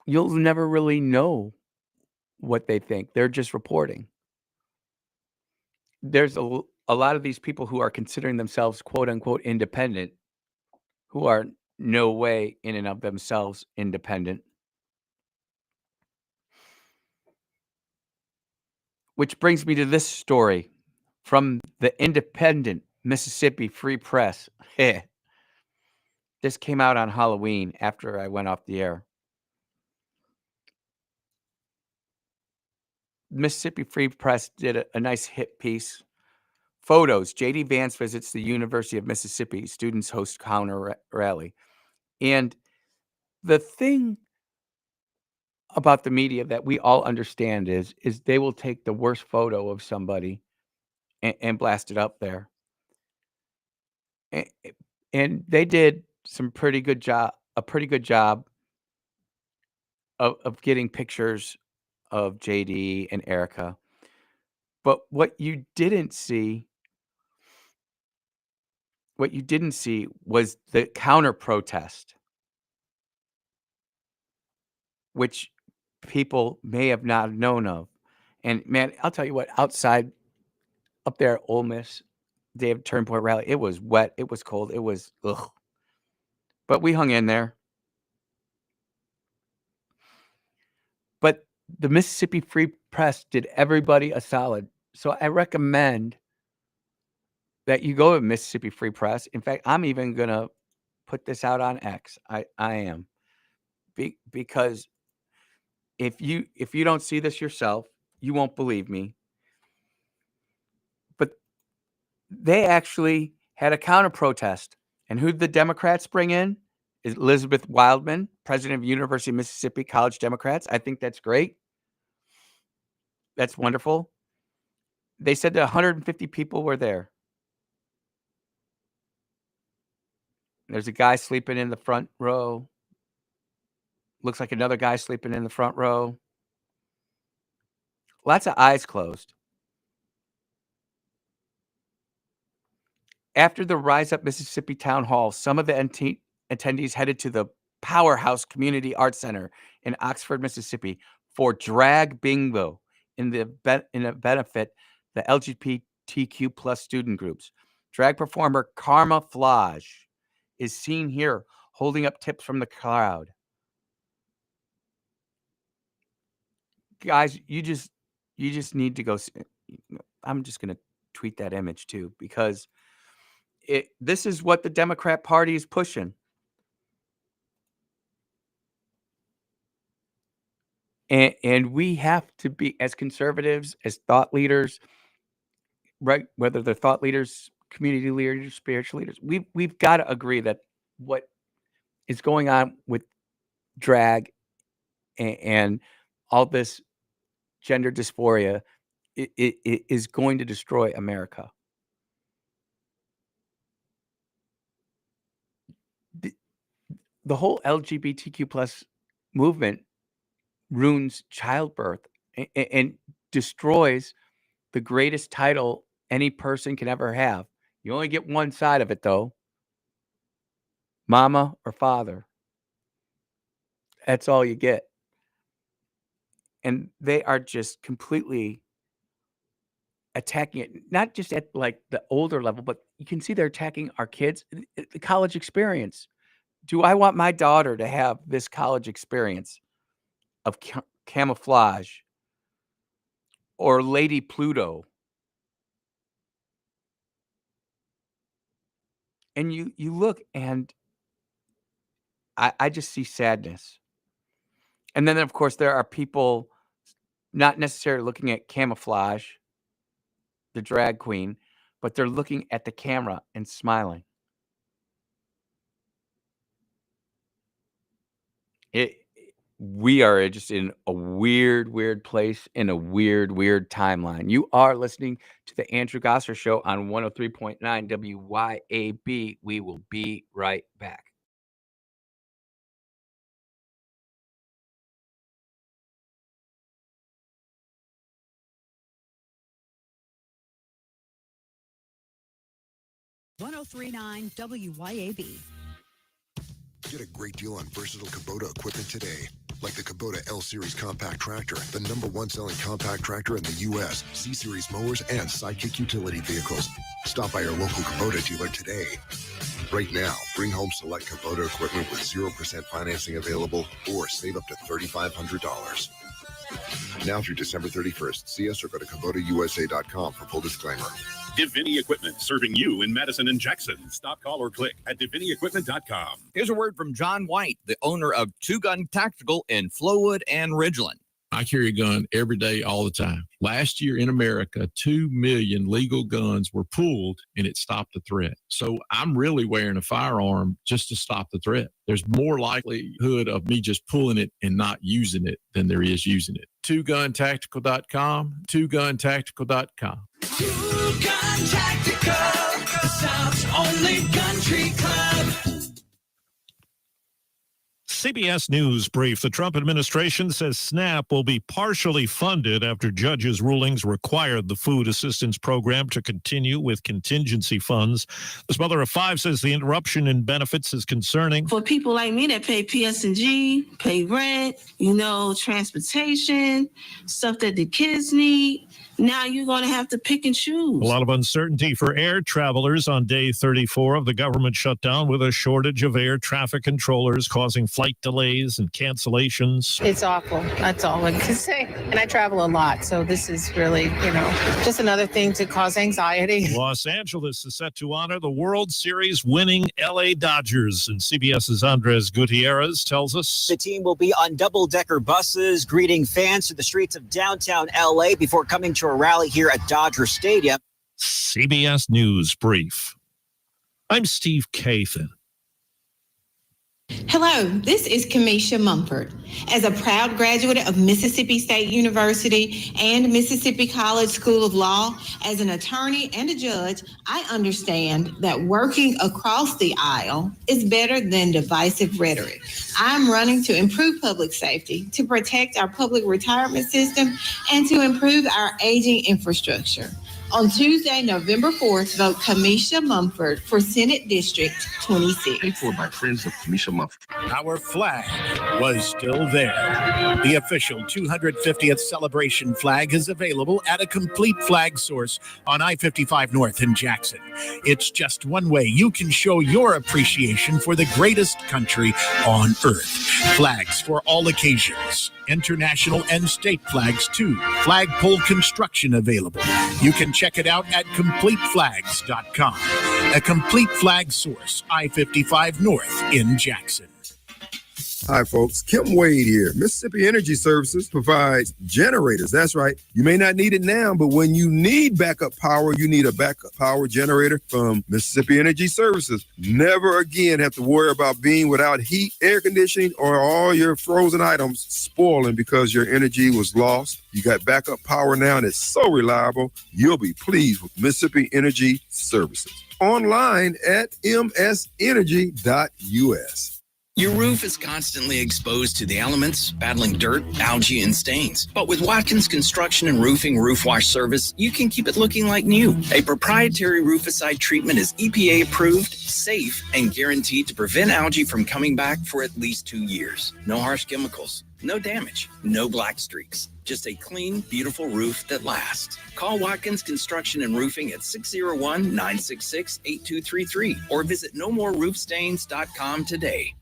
Speaker 1: you'll never really know what they think. They're just reporting. There's a lot of these people who are considering themselves quote unquote independent, who are no way in and of themselves independent. Which brings me to this story from the Independent Mississippi Free Press. This came out on Halloween after I went off the air. Mississippi Free Press did a nice hit piece. Photos. J.D. Vance visits the University of Mississippi. Students host counter rally. And the thing about the media that we all understand is they will take the worst photo of somebody and blast it up there. And they did a pretty good job of getting pictures of JD and Erica. But what you didn't see was the counter protest, which people may have not known of. And man, I'll tell you what, outside up there at Ole Miss, Day of Turnpoint Rally, it was wet, it was cold, it was ugh. But we hung in there. But the Mississippi Free Press did everybody a solid. So I recommend that you go to Mississippi Free Press. In fact, I'm even going to put this out on X. I am. Because if you don't see this yourself, you won't believe me. But they actually had a counter protest. And who did the Democrats bring in? Elizabeth Wildman, president of University of Mississippi College Democrats. I think that's great. That's wonderful. They said that 150 people were there. There's a guy sleeping in the front row. Looks like another guy sleeping in the front row. Lots of eyes closed. After the Rise Up Mississippi Town Hall, some of the attendees headed to the Powerhouse Community Arts Center in Oxford, Mississippi for drag bingo in a benefit the LGBTQ plus student groups. Drag performer Karma Flage is seen here holding up tips from the crowd. Guys, you just need to go. I'm just going to tweet that image too, because this is what the Democrat Party is pushing. And we have to be, as conservatives, as thought leaders, right? Whether they're thought leaders, community leaders, spiritual leaders, we've got to agree that what is going on with drag and all this gender dysphoria it is going to destroy America. The whole LGBTQ plus movement ruins childbirth and destroys the greatest title any person can ever have. You only get one side of it, though. Mama or father. That's all you get. And they are just completely attacking it, not just at like the older level, but you can see they're attacking our kids, the college experience. do I want my daughter to have this college experience of camouflage or Lady Pluto? And you look, and I just see sadness. And then, of course, there are people not necessarily looking at camouflage, the drag queen, but they're looking at the camera and smiling. We are just in a weird place in a weird timeline. You are listening to the Andrew Gosser Show on 103.9 WYAB. We will be right back.
Speaker 14: .1039 WYAB.
Speaker 19: Get a great deal on versatile Kubota equipment today. Like the Kubota L-Series compact tractor, the #1 selling compact tractor in the U.S., C-Series mowers, and Sidekick utility vehicles. Stop by your local Kubota dealer today. Right now, bring home select Kubota equipment with 0% financing available or save up to $3,500. Now through December 31st. See us or go to KubotaUSA.com for full disclaimer.
Speaker 20: Divini Equipment, serving you in Madison and Jackson. Stop, call, or click at DiviniEquipment.com.
Speaker 23: Here's a word from John White, the owner of Two Gun Tactical in Flowood and Ridgeland.
Speaker 24: I carry a gun every day, all the time. Last year in America, 2 million legal guns were pulled, and it stopped the threat. So I'm really wearing a firearm just to stop the threat. There's more likelihood of me just pulling it and not using it than there is using it. TwoGunTactical.com, TwoGunTactical.com.
Speaker 25: Two Gun Tactical, the South's only country club.
Speaker 22: CBS News brief. The Trump administration says SNAP will be partially funded after judges' rulings required the food assistance program to continue with contingency funds. This mother of 5 says the interruption in benefits is concerning.
Speaker 26: For people like me that pay PS&G, pay rent, transportation, stuff that the kids need, now you're going to have to pick and choose.
Speaker 22: A lot of uncertainty for air travelers on day 34 of the government shutdown, with a shortage of air traffic controllers causing flight delays and cancellations.
Speaker 27: It's awful. That's all I can say. And I travel a lot, so this is really, just another thing to cause anxiety.
Speaker 22: Los Angeles is set to honor the World Series winning LA Dodgers, and CBS's Andres Gutierrez tells us
Speaker 28: the team will be on double-decker buses greeting fans through the streets of downtown LA before coming to a rally here at Dodger Stadium.
Speaker 22: CBS News brief. I'm Steve Kathan.
Speaker 29: Hello, this is Kamisha Mumford. As a proud graduate of Mississippi State University and Mississippi College School of Law, as an attorney and a judge, I understand that working across the aisle is better than divisive rhetoric. I'm running to improve public safety, to protect our public retirement system, and to improve our aging infrastructure. On Tuesday, November 4th, vote Kamisha Mumford for Senate District 26.
Speaker 30: Paid for by friends of Kamisha Mumford.
Speaker 8: Our flag was still there. The official 250th celebration flag is available at a complete flag source on I-55 North in Jackson. It's just one way you can show your appreciation for the greatest country on earth. Flags for all occasions. International and state flags too. Flagpole construction available. You can check it out at CompleteFlags.com. A complete flag source, I-55 North in Jackson.
Speaker 31: Hi, folks. Kim Wade here. Mississippi Energy Services provides generators. That's right. You may not need it now, but when you need backup power, you need a backup power generator from Mississippi Energy Services. Never again have to worry about being without heat, air conditioning, or all your frozen items spoiling because your energy was lost. You got backup power now, and it's so reliable. You'll be pleased with Mississippi Energy Services. Online at msenergy.us.
Speaker 32: Your roof is constantly exposed to the elements, battling dirt, algae, and stains. But with Watkins Construction and Roofing Roof Wash Service, you can keep it looking like new. A proprietary rooficide treatment is EPA approved, safe, and guaranteed to prevent algae from coming back for at least 2 years. No harsh chemicals. No damage, no black streaks. Just a clean, beautiful roof that lasts. Call Watkins Construction and Roofing at 601-966-8233 or visit nomoreroofstains.com today.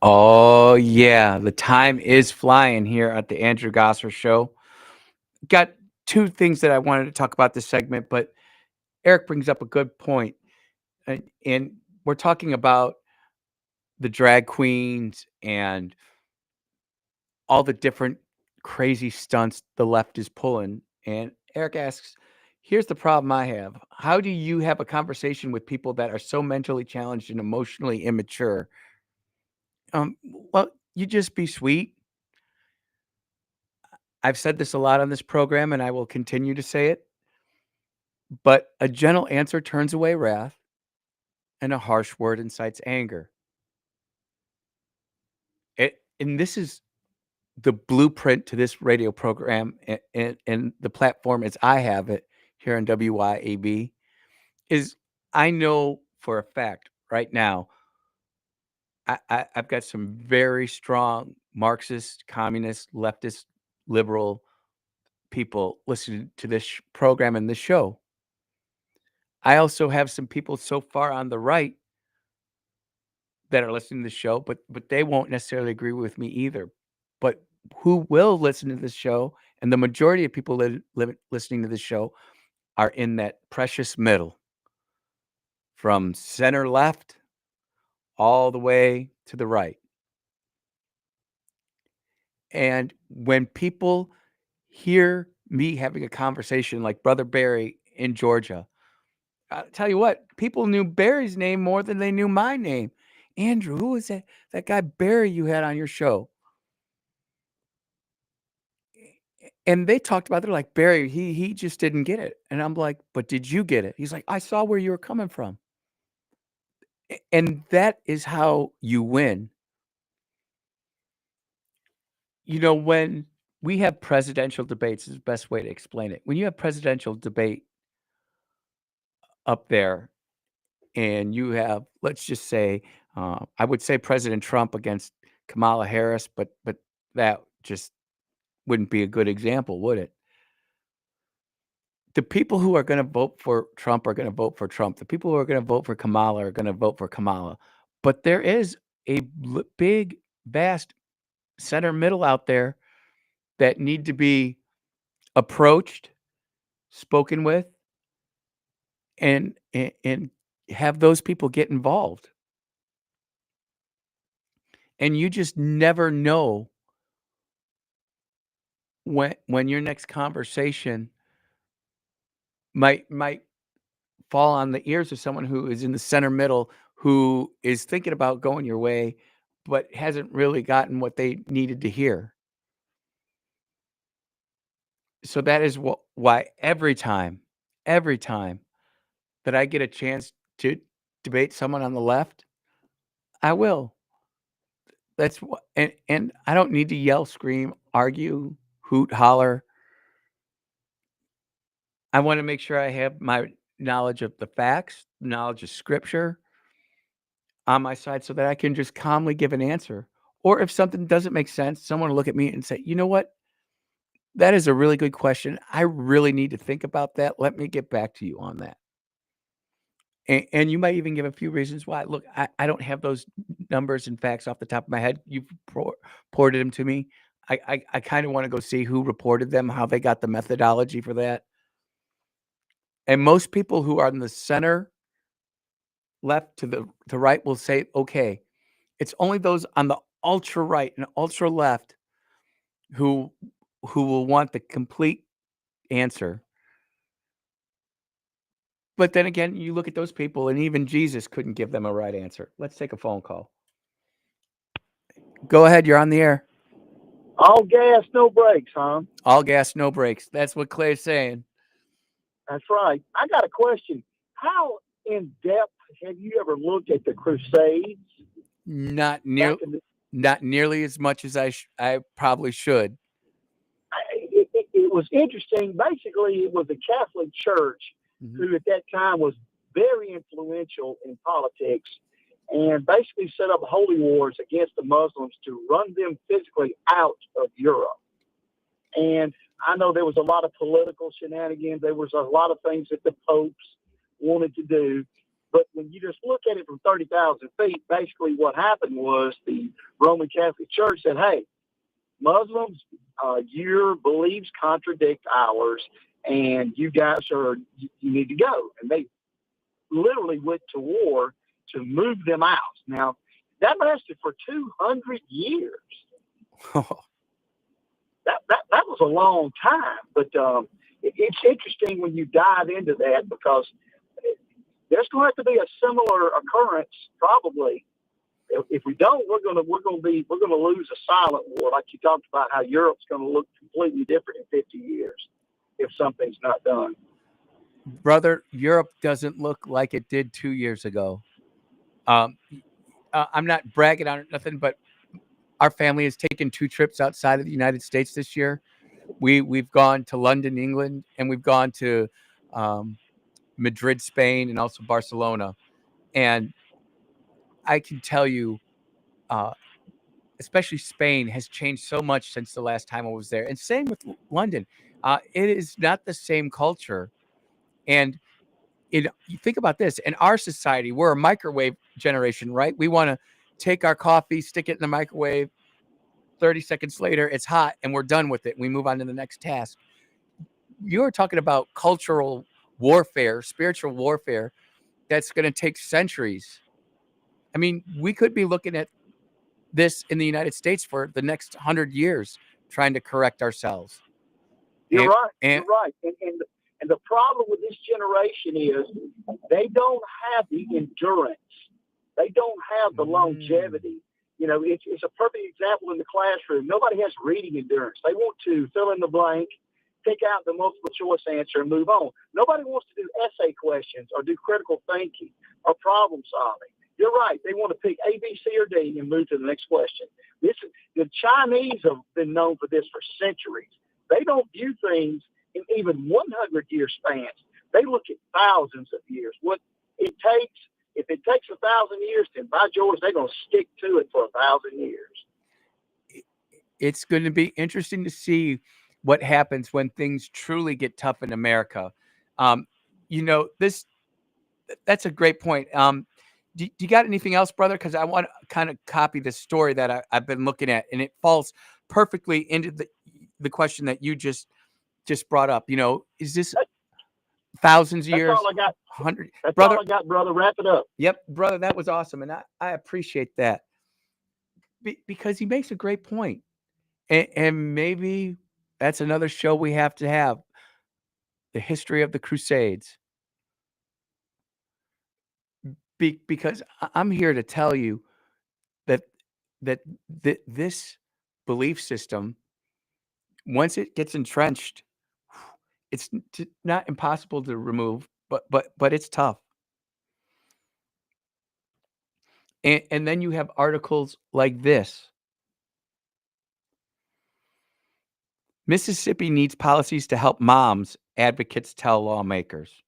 Speaker 1: Oh, yeah. The time is flying here at the Andrew Gosser Show. Got two things that I wanted to talk about this segment, but Eric brings up a good point. And we're talking about the drag queens and all the different crazy stunts the left is pulling. And Eric asks, here's the problem I have. How do you have a conversation with people that are so mentally challenged and emotionally immature? Well, you just be sweet. I've said this a lot on this program, and I will continue to say it. But a gentle answer turns away wrath, and a harsh word incites anger. And this is the blueprint to this radio program and the platform as I have it here on WYAB is I know for a fact right now I've got some very strong Marxist, communist, leftist, liberal people listening to this program and this show. I also have some people so far on the right that are listening to the show, but they won't necessarily agree with me either. But who will listen to this show, and the majority of people listening to this show are in that precious middle, from center left all the way to the right. And when people hear me having a conversation like Brother Barry in Georgia, I'll tell you what, people knew Barry's name more than they knew my name. Andrew, who was that guy Barry you had on your show? And they talked about, they're like, Barry, he just didn't get it. And I'm like, but did you get it? He's like, I saw where you were coming from. And that is how you win. You know, when we have presidential debates, is the best way to explain it. When you have presidential debate up there and you have, let's just say, I would say President Trump against Kamala Harris, but that just wouldn't be a good example, would it? The people who are going to vote for Trump are going to vote for Trump. The people who are going to vote for Kamala are going to vote for Kamala. But there is a big, vast center middle out there that need to be approached, spoken with, and have those people get involved. And you just never know when your next conversation might fall on the ears of someone who is in the center middle, who is thinking about going your way, but hasn't really gotten what they needed to hear. So that is why every time that I get a chance to debate someone on the left, I will. That's what, and I don't need to yell, scream, argue, hoot, holler. I want to make sure I have my knowledge of the facts, knowledge of scripture on my side so that I can just calmly give an answer. Or if something doesn't make sense, someone will look at me and say, you know what? That is a really good question. I really need to think about that. Let me get back to you on that. And you might even give a few reasons why. Look, I don't have those numbers and facts off the top of my head. You've reported them to me. I kind of want to go see who reported them, how they got the methodology for that. And most people who are in the center left to the right will say, okay, it's only those on the ultra right and ultra left who will want the complete answer. But then again, you look at those people, and even Jesus couldn't give them a right answer. Let's take a phone call. Go ahead. You're on the air.
Speaker 2: All gas, no brakes, huh?
Speaker 1: All gas, no brakes. That's what Clay's saying.
Speaker 2: That's right. I got a question. How in depth have you ever looked at the Crusades?
Speaker 1: Not nearly as much as I probably should.
Speaker 2: It was interesting. Basically, it was the Catholic Church who at that time was very influential in politics and basically set up holy wars against the Muslims to run them physically out of Europe. And I know there was a lot of political shenanigans. There was a lot of things that the popes wanted to do. But when you just look at it from 30,000 feet, basically what happened was the Roman Catholic Church said, hey, Muslims, your beliefs contradict ours, and you guys you need to go. And they literally went to war to move them out. Now, that lasted for 200 years. That was a long time, but it's interesting when you dive into that because there's going to have to be a similar occurrence probably. If we don't, we're going to lose a silent war, like you talked about how Europe's going to look completely different in 50 years if something's not done.
Speaker 1: Brother, Europe doesn't look like it did 2 years ago. I'm not bragging on it, nothing, but our family has taken 2 trips outside of the United States this year. We've gone to London, England, and we've gone to Madrid, Spain, and also Barcelona. And I can tell you, especially Spain has changed so much since the last time I was there. And same with London. It is not the same culture. And you think about this, in our society, we're a microwave generation, right? We want to take our coffee, stick it in the microwave. 30 seconds later, it's hot and we're done with it. We move on to the next task. You're talking about cultural warfare, spiritual warfare that's going to take centuries. I mean, we could be looking at this in the United States for the next 100 years, trying to correct ourselves.
Speaker 2: You're right. And the problem with this generation is they don't have the endurance. They don't have the longevity. You know, it's a perfect example in the classroom. Nobody has reading endurance. They want to fill in the blank, pick out the multiple choice answer, and move on. Nobody wants to do essay questions or do critical thinking or problem solving. You're right. They want to pick A, B, C, or D and move to the next question. The Chinese have been known for this for centuries. They don't view things in even 100-year spans. They look at thousands of years. What it takes, if it takes 1,000 years, then by George, they're going to stick to it for 1,000 years.
Speaker 1: It's going to be interesting to see what happens when things truly get tough in America. You know, that's a great point. Do you got anything else, brother? Because I want to kind of copy this story that I've been looking at, and it falls perfectly into the question that you just brought up. You know, is this thousands of years?
Speaker 2: That's all I got.
Speaker 1: 100.
Speaker 2: That's
Speaker 1: Brother,
Speaker 2: all I got, brother. Wrap it up.
Speaker 1: Yep, brother, that was awesome, and I appreciate that because he makes a great point, and maybe that's another show we have to have: the history of the Crusades. Because I'm here to tell you that this belief system, once it gets entrenched, it's not impossible to remove, but it's tough. And then you have articles like this. Mississippi needs policies to help moms, advocates tell lawmakers.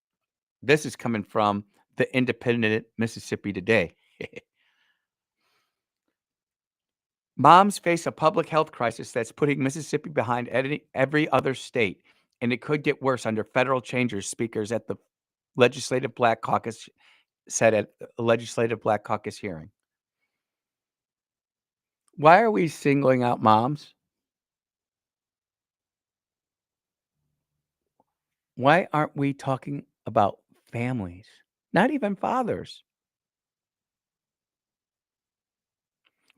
Speaker 1: This is coming from the Independent Mississippi Today. Moms face a public health crisis that's putting Mississippi behind every other state, and it could get worse under federal changes, speakers at the Legislative Black Caucus said at a Legislative Black Caucus hearing. Why are we singling out moms? Why aren't we talking about families? Not even fathers.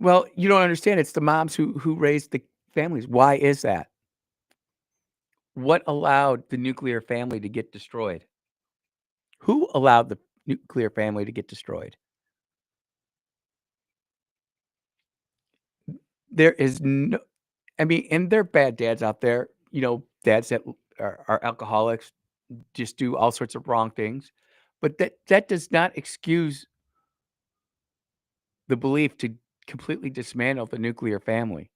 Speaker 1: Well, you don't understand. It's the moms who raised the families. Why is that? What allowed the nuclear family to get destroyed? Who allowed the nuclear family to get destroyed? There is no, I mean, and there are bad dads out there, you know, dads that are alcoholics, just do all sorts of wrong things. But that does not excuse the belief to completely dismantle the nuclear family.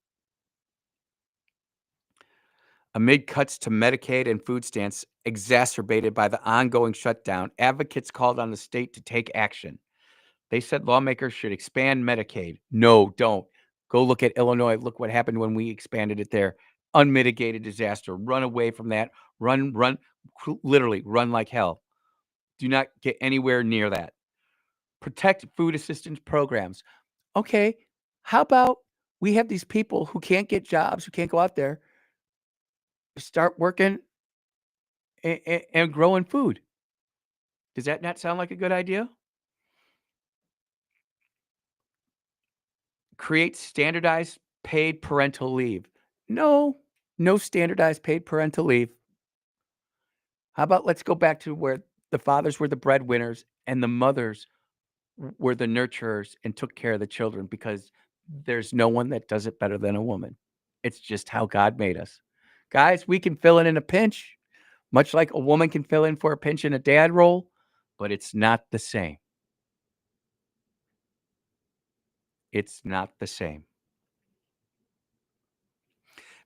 Speaker 1: Amid cuts to Medicaid and food stamps exacerbated by the ongoing shutdown, advocates called on the state to take action. They said lawmakers should expand Medicaid. No, don't. Go look at Illinois. Look what happened when we expanded it there. Unmitigated disaster. Run away from that. Run, literally run like hell. Do not get anywhere near that. Protect food assistance programs. Okay, how about we have these people who can't get jobs, who can't go out there, start working and growing food? Does that not sound like a good idea? Create standardized paid parental leave. No standardized paid parental leave. How about let's go back to where the fathers were the breadwinners and the mothers were the nurturers and took care of the children, because there's no one that does it better than a woman. It's just how God made us. Guys, we can fill in a pinch, much like a woman can fill in for a pinch in a dad role, but it's not the same. It's not the same.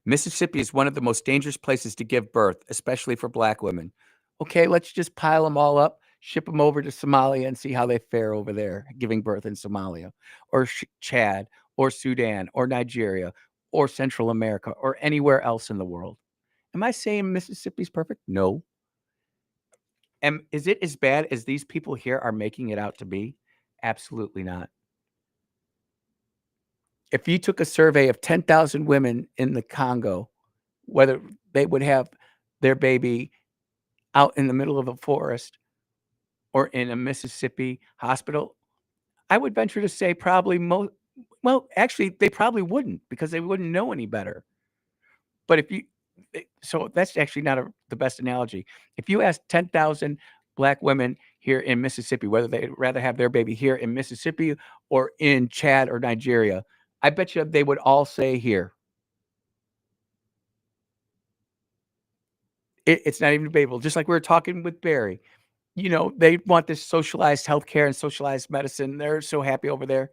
Speaker 1: Mississippi is one of the most dangerous places to give birth, especially for Black women. Okay, let's just pile them all up, ship them over to Somalia and see how they fare over there, giving birth in Somalia, or Chad, or Sudan, or Nigeria, or Central America, or anywhere else in the world. Am I saying Mississippi's perfect? No. And is it as bad as these people here are making it out to be? Absolutely not. If you took a survey of 10,000 women in the Congo, whether they would have their baby out in the middle of a forest or in a Mississippi hospital, I would venture to say probably actually, they probably wouldn't, because they wouldn't know any better. But so that's actually not the best analogy. If you ask 10,000 Black women here in Mississippi whether they'd rather have their baby here in Mississippi or in Chad or Nigeria, I bet you they would all say here. It's not even debatable. Just like we were talking with Barry, they want this socialized healthcare and socialized medicine. They're so happy over there.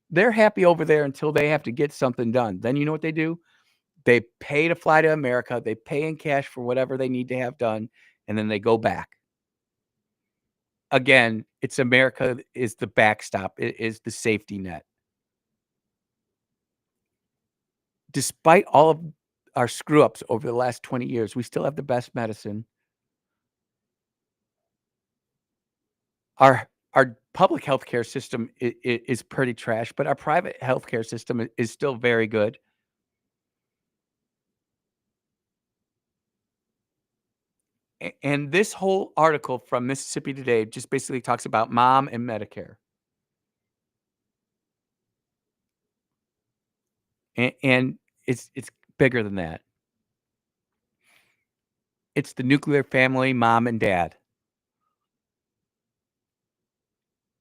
Speaker 1: They're happy over there until they have to get something done. Then you know what they do? They pay to fly to America. They pay in cash for whatever they need to have done, and then they go back. Again, it's America is the backstop. It is the safety net. Despite all of our screw-ups over the last 20 years, we still have the best medicine. Our public healthcare system is pretty trash, but our private healthcare system is still very good. And this whole article from Mississippi Today just basically talks about mom and Medicare. And it's bigger than that. It's the nuclear family, mom and dad.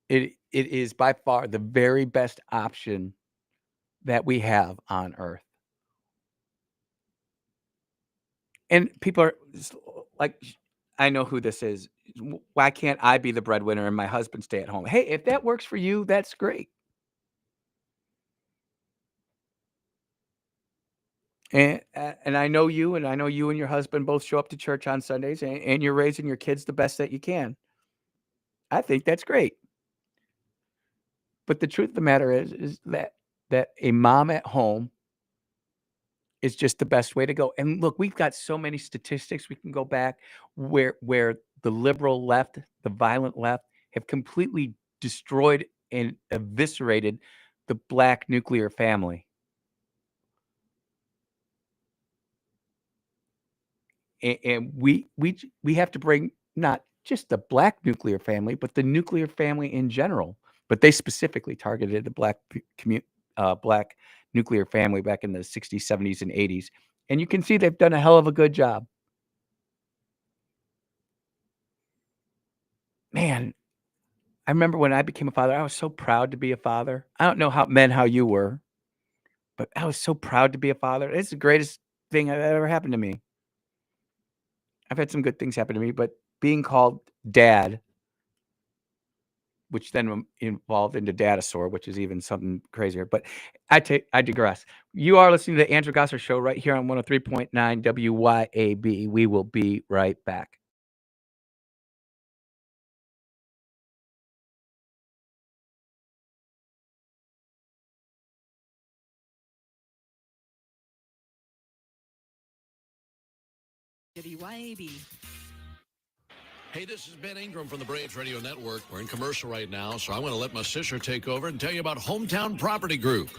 Speaker 1: It is by far the very best option that we have on earth. And people are like, I know who this is. Why can't I be the breadwinner and my husband stay at home? Hey, if that works for you, that's great. And I know you, and I know you and your husband both show up to church on Sundays, and you're raising your kids the best that you can. I think that's great. But the truth of the matter is that a mom at home is just the best way to go. And look, we've got so many statistics we can go back where the liberal left, the violent left, have completely destroyed and eviscerated the Black nuclear family. And we have to bring not just the Black nuclear family, but the nuclear family in general. But they specifically targeted the Black nuclear family back in the 60s, 70s, and 80s. And you can see they've done a hell of a good job. Man, I remember when I became a father, I was so proud to be a father. I don't know how you were, but I was so proud to be a father. It's the greatest thing that ever happened to me. I've had some good things happen to me, but being called dad which then evolved into data store, which is even something crazier. But I digress. You are listening to the Andrew Gosser Show right here on 103.9 WYAB. We will be right back.
Speaker 14: WYAB.
Speaker 3: Hey, this is Ben Ingram from the Braves Radio Network. We're in commercial right now, so I'm going to let my sister take over and tell you about Hometown Property Group.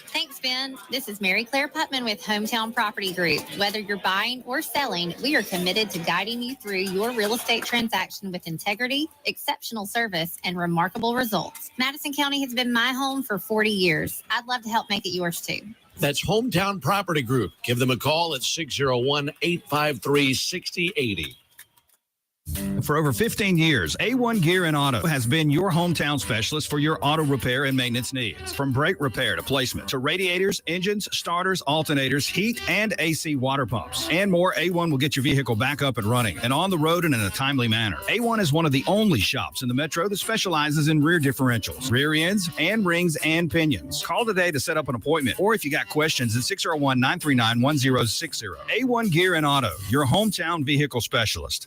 Speaker 4: Thanks, Ben. This is Mary Claire Putman with Hometown Property Group. Whether you're buying or selling, we are committed to guiding you through your real estate transaction with integrity, exceptional service, and remarkable results. Madison County has been my home for 40 years. I'd love to help make it yours too.
Speaker 3: That's Hometown Property Group. Give them a call at 601-853-6080.
Speaker 5: For over 15 years, A1 Gear and Auto has been your hometown specialist for your auto repair and maintenance needs. From brake repair to placement to radiators, engines, starters, alternators, heat, and AC water pumps, and more, A1 will get your vehicle back up and running and on the road and in a timely manner. A1 is one of the only shops in the metro that specializes in rear differentials, rear ends, and rings and pinions. Call today to set up an appointment, or if you got questions, at 601-939-1060. A1 Gear and Auto, your hometown vehicle specialist.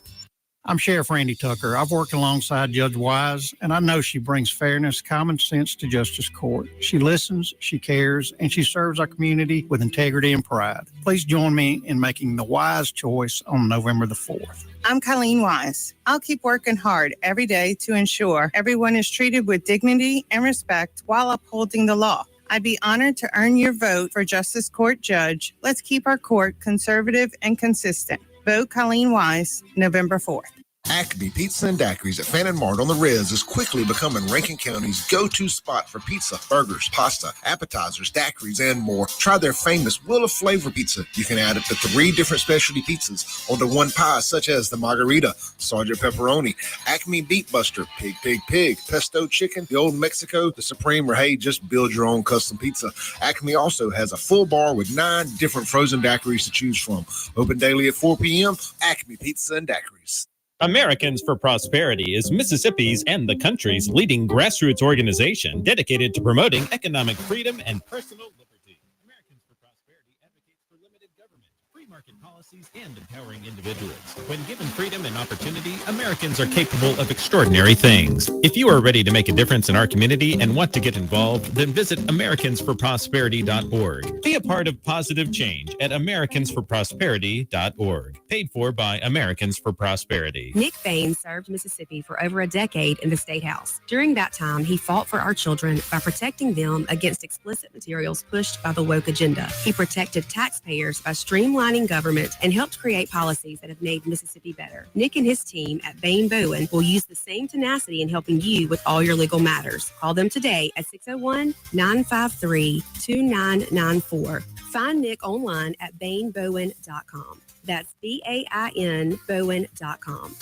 Speaker 6: I'm Sheriff Randy Tucker. I've worked alongside Judge Wise, and I know she brings fairness, common sense to justice court. She listens, she cares, and she serves our community with integrity and pride. Please join me in making the wise choice on November the 4th.
Speaker 7: I'm Colleen Wise. I'll keep working hard every day to ensure everyone is treated with dignity and respect while upholding the law. I'd be honored to earn your vote for Justice Court Judge. Let's keep our court conservative and consistent. Vote Colleen Wise, November 4th.
Speaker 9: Acme Pizza and Daiquiris at Fannin Mart on the Riz is quickly becoming Rankin County's go-to spot for pizza, burgers, pasta, appetizers, daiquiris, and more. Try their famous Wheel of Flavor pizza. You can add up to 3 different specialty pizzas onto one pie, such as the Margarita, Sergeant Pepperoni, Acme Beet Buster, Pig, Pig, Pig, Pesto Chicken, the Old Mexico, the Supreme, or hey, just build your own custom pizza. Acme also has a full bar with 9 different frozen daiquiris to choose from. Open daily at 4 p.m. Acme Pizza and Daiquiris.
Speaker 17: Americans for Prosperity is Mississippi's and the country's leading grassroots organization dedicated to promoting economic freedom and personal liberty. Americans for Prosperity advocates for limited government, free market policies, and empowering individuals. When given freedom and opportunity, Americans are capable of extraordinary things. If you are ready to make a difference in our community and want to get involved, then visit americansforprosperity.org. Be a part of positive change at americansforprosperity.org. Paid for by Americans for Prosperity.
Speaker 10: Nick Bain served Mississippi for over a decade in the State House. During that time, he fought for our children by protecting them against explicit materials pushed by the woke agenda. He protected taxpayers by streamlining government and helped create policies that have made Mississippi better. Nick and his team at Bain Bowen will use the same tenacity in helping you with all your legal matters. Call them today at 601-953-2994. Find Nick online at bainbowen.com. That's BAIN Bowen.com.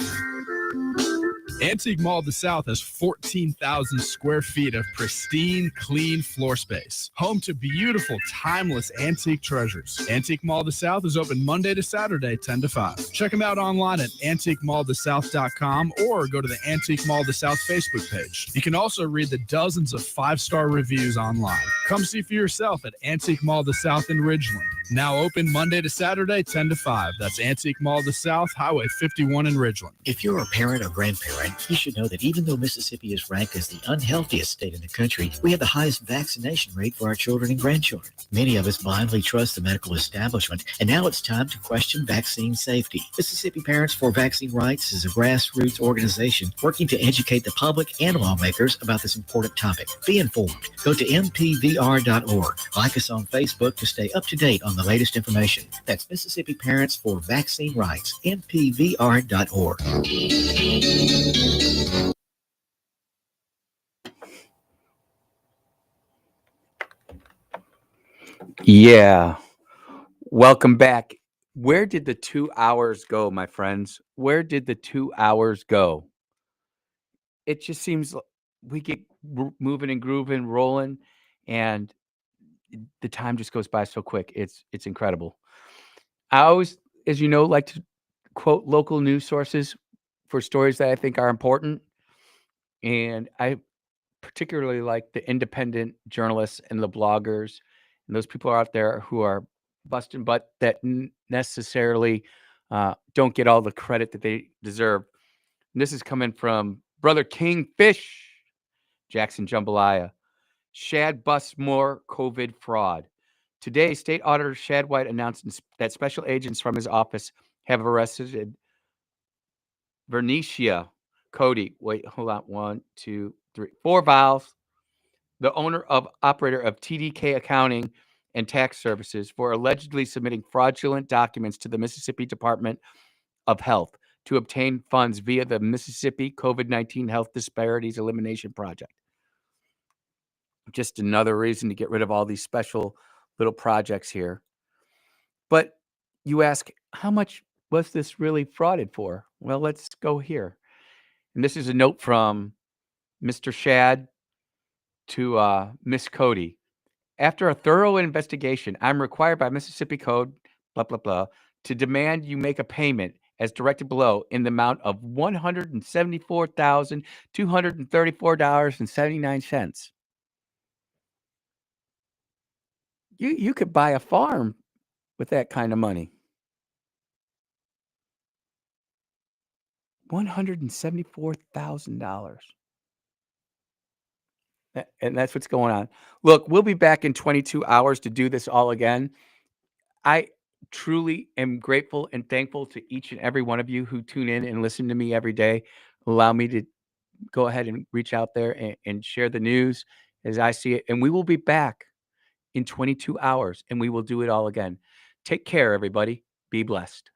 Speaker 11: Antique Mall of the South has 14,000 square feet of pristine, clean floor space. Home to beautiful, timeless antique treasures. Antique Mall of the South is open Monday to Saturday, 10 to 5. Check them out online at antiquemallofthesouth.com or go to the Antique Mall of the South Facebook page. You can also read the dozens of 5-star reviews online. Come see for yourself at Antique Mall of the South in Ridgeland. Now open Monday to Saturday, 10 to 5. That's Antique Mall of the South, Highway 51 in Ridgeland.
Speaker 12: If you're a parent or grandparent, you should know that even though Mississippi is ranked as the unhealthiest state in the country, we have the highest vaccination rate for our children and grandchildren. Many of us blindly trust the medical establishment, and now it's time to question vaccine safety. Mississippi Parents for Vaccine Rights is a grassroots organization working to educate the public and lawmakers about this important topic. Be informed. Go to mpvr.org. Like us on Facebook to stay up to date on the latest information. That's Mississippi Parents for Vaccine Rights, mpvr.org.
Speaker 1: Yeah. Welcome back. Where did the 2 hours go, my friends? Where did the 2 hours go? It just seems we get moving and grooving, rolling, and the time just goes by so quick. It's incredible. I always, as you know, like to quote local news sources for stories that I think are important. And particularly like the independent journalists and the bloggers and those people out there who are busting butt that necessarily don't get all the credit that they deserve. And this is coming from Brother Kingfish, Jackson Jambalaya. Shad busts more COVID fraud. Today, State Auditor Shad White announced that special agents from his office have arrested Vernicia Cody. Wait, hold on. 1, 2, 3, 4 vowels. The operator of TDK Accounting and Tax Services for allegedly submitting fraudulent documents to the Mississippi Department of Health to obtain funds via the Mississippi COVID-19 Health Disparities Elimination Project. Just another reason to get rid of all these special little projects here. But you ask, how much was this really frauded for? Well, let's go here. And this is a note from Mr. Shad to Miss Cody. After a thorough investigation, I'm required by Mississippi Code, blah, blah, blah, to demand you make a payment as directed below in the amount of $174,234.79. You could buy a farm with that kind of money. $174,000. And that's what's going on. Look, we'll be back in 22 hours to do this all again. I truly am grateful and thankful to each and every one of you who tune in and listen to me every day. Allow me to go ahead and reach out there and share the news as I see it. And we will be back in 22 hours and we will do it all again. Take care, everybody. Be blessed.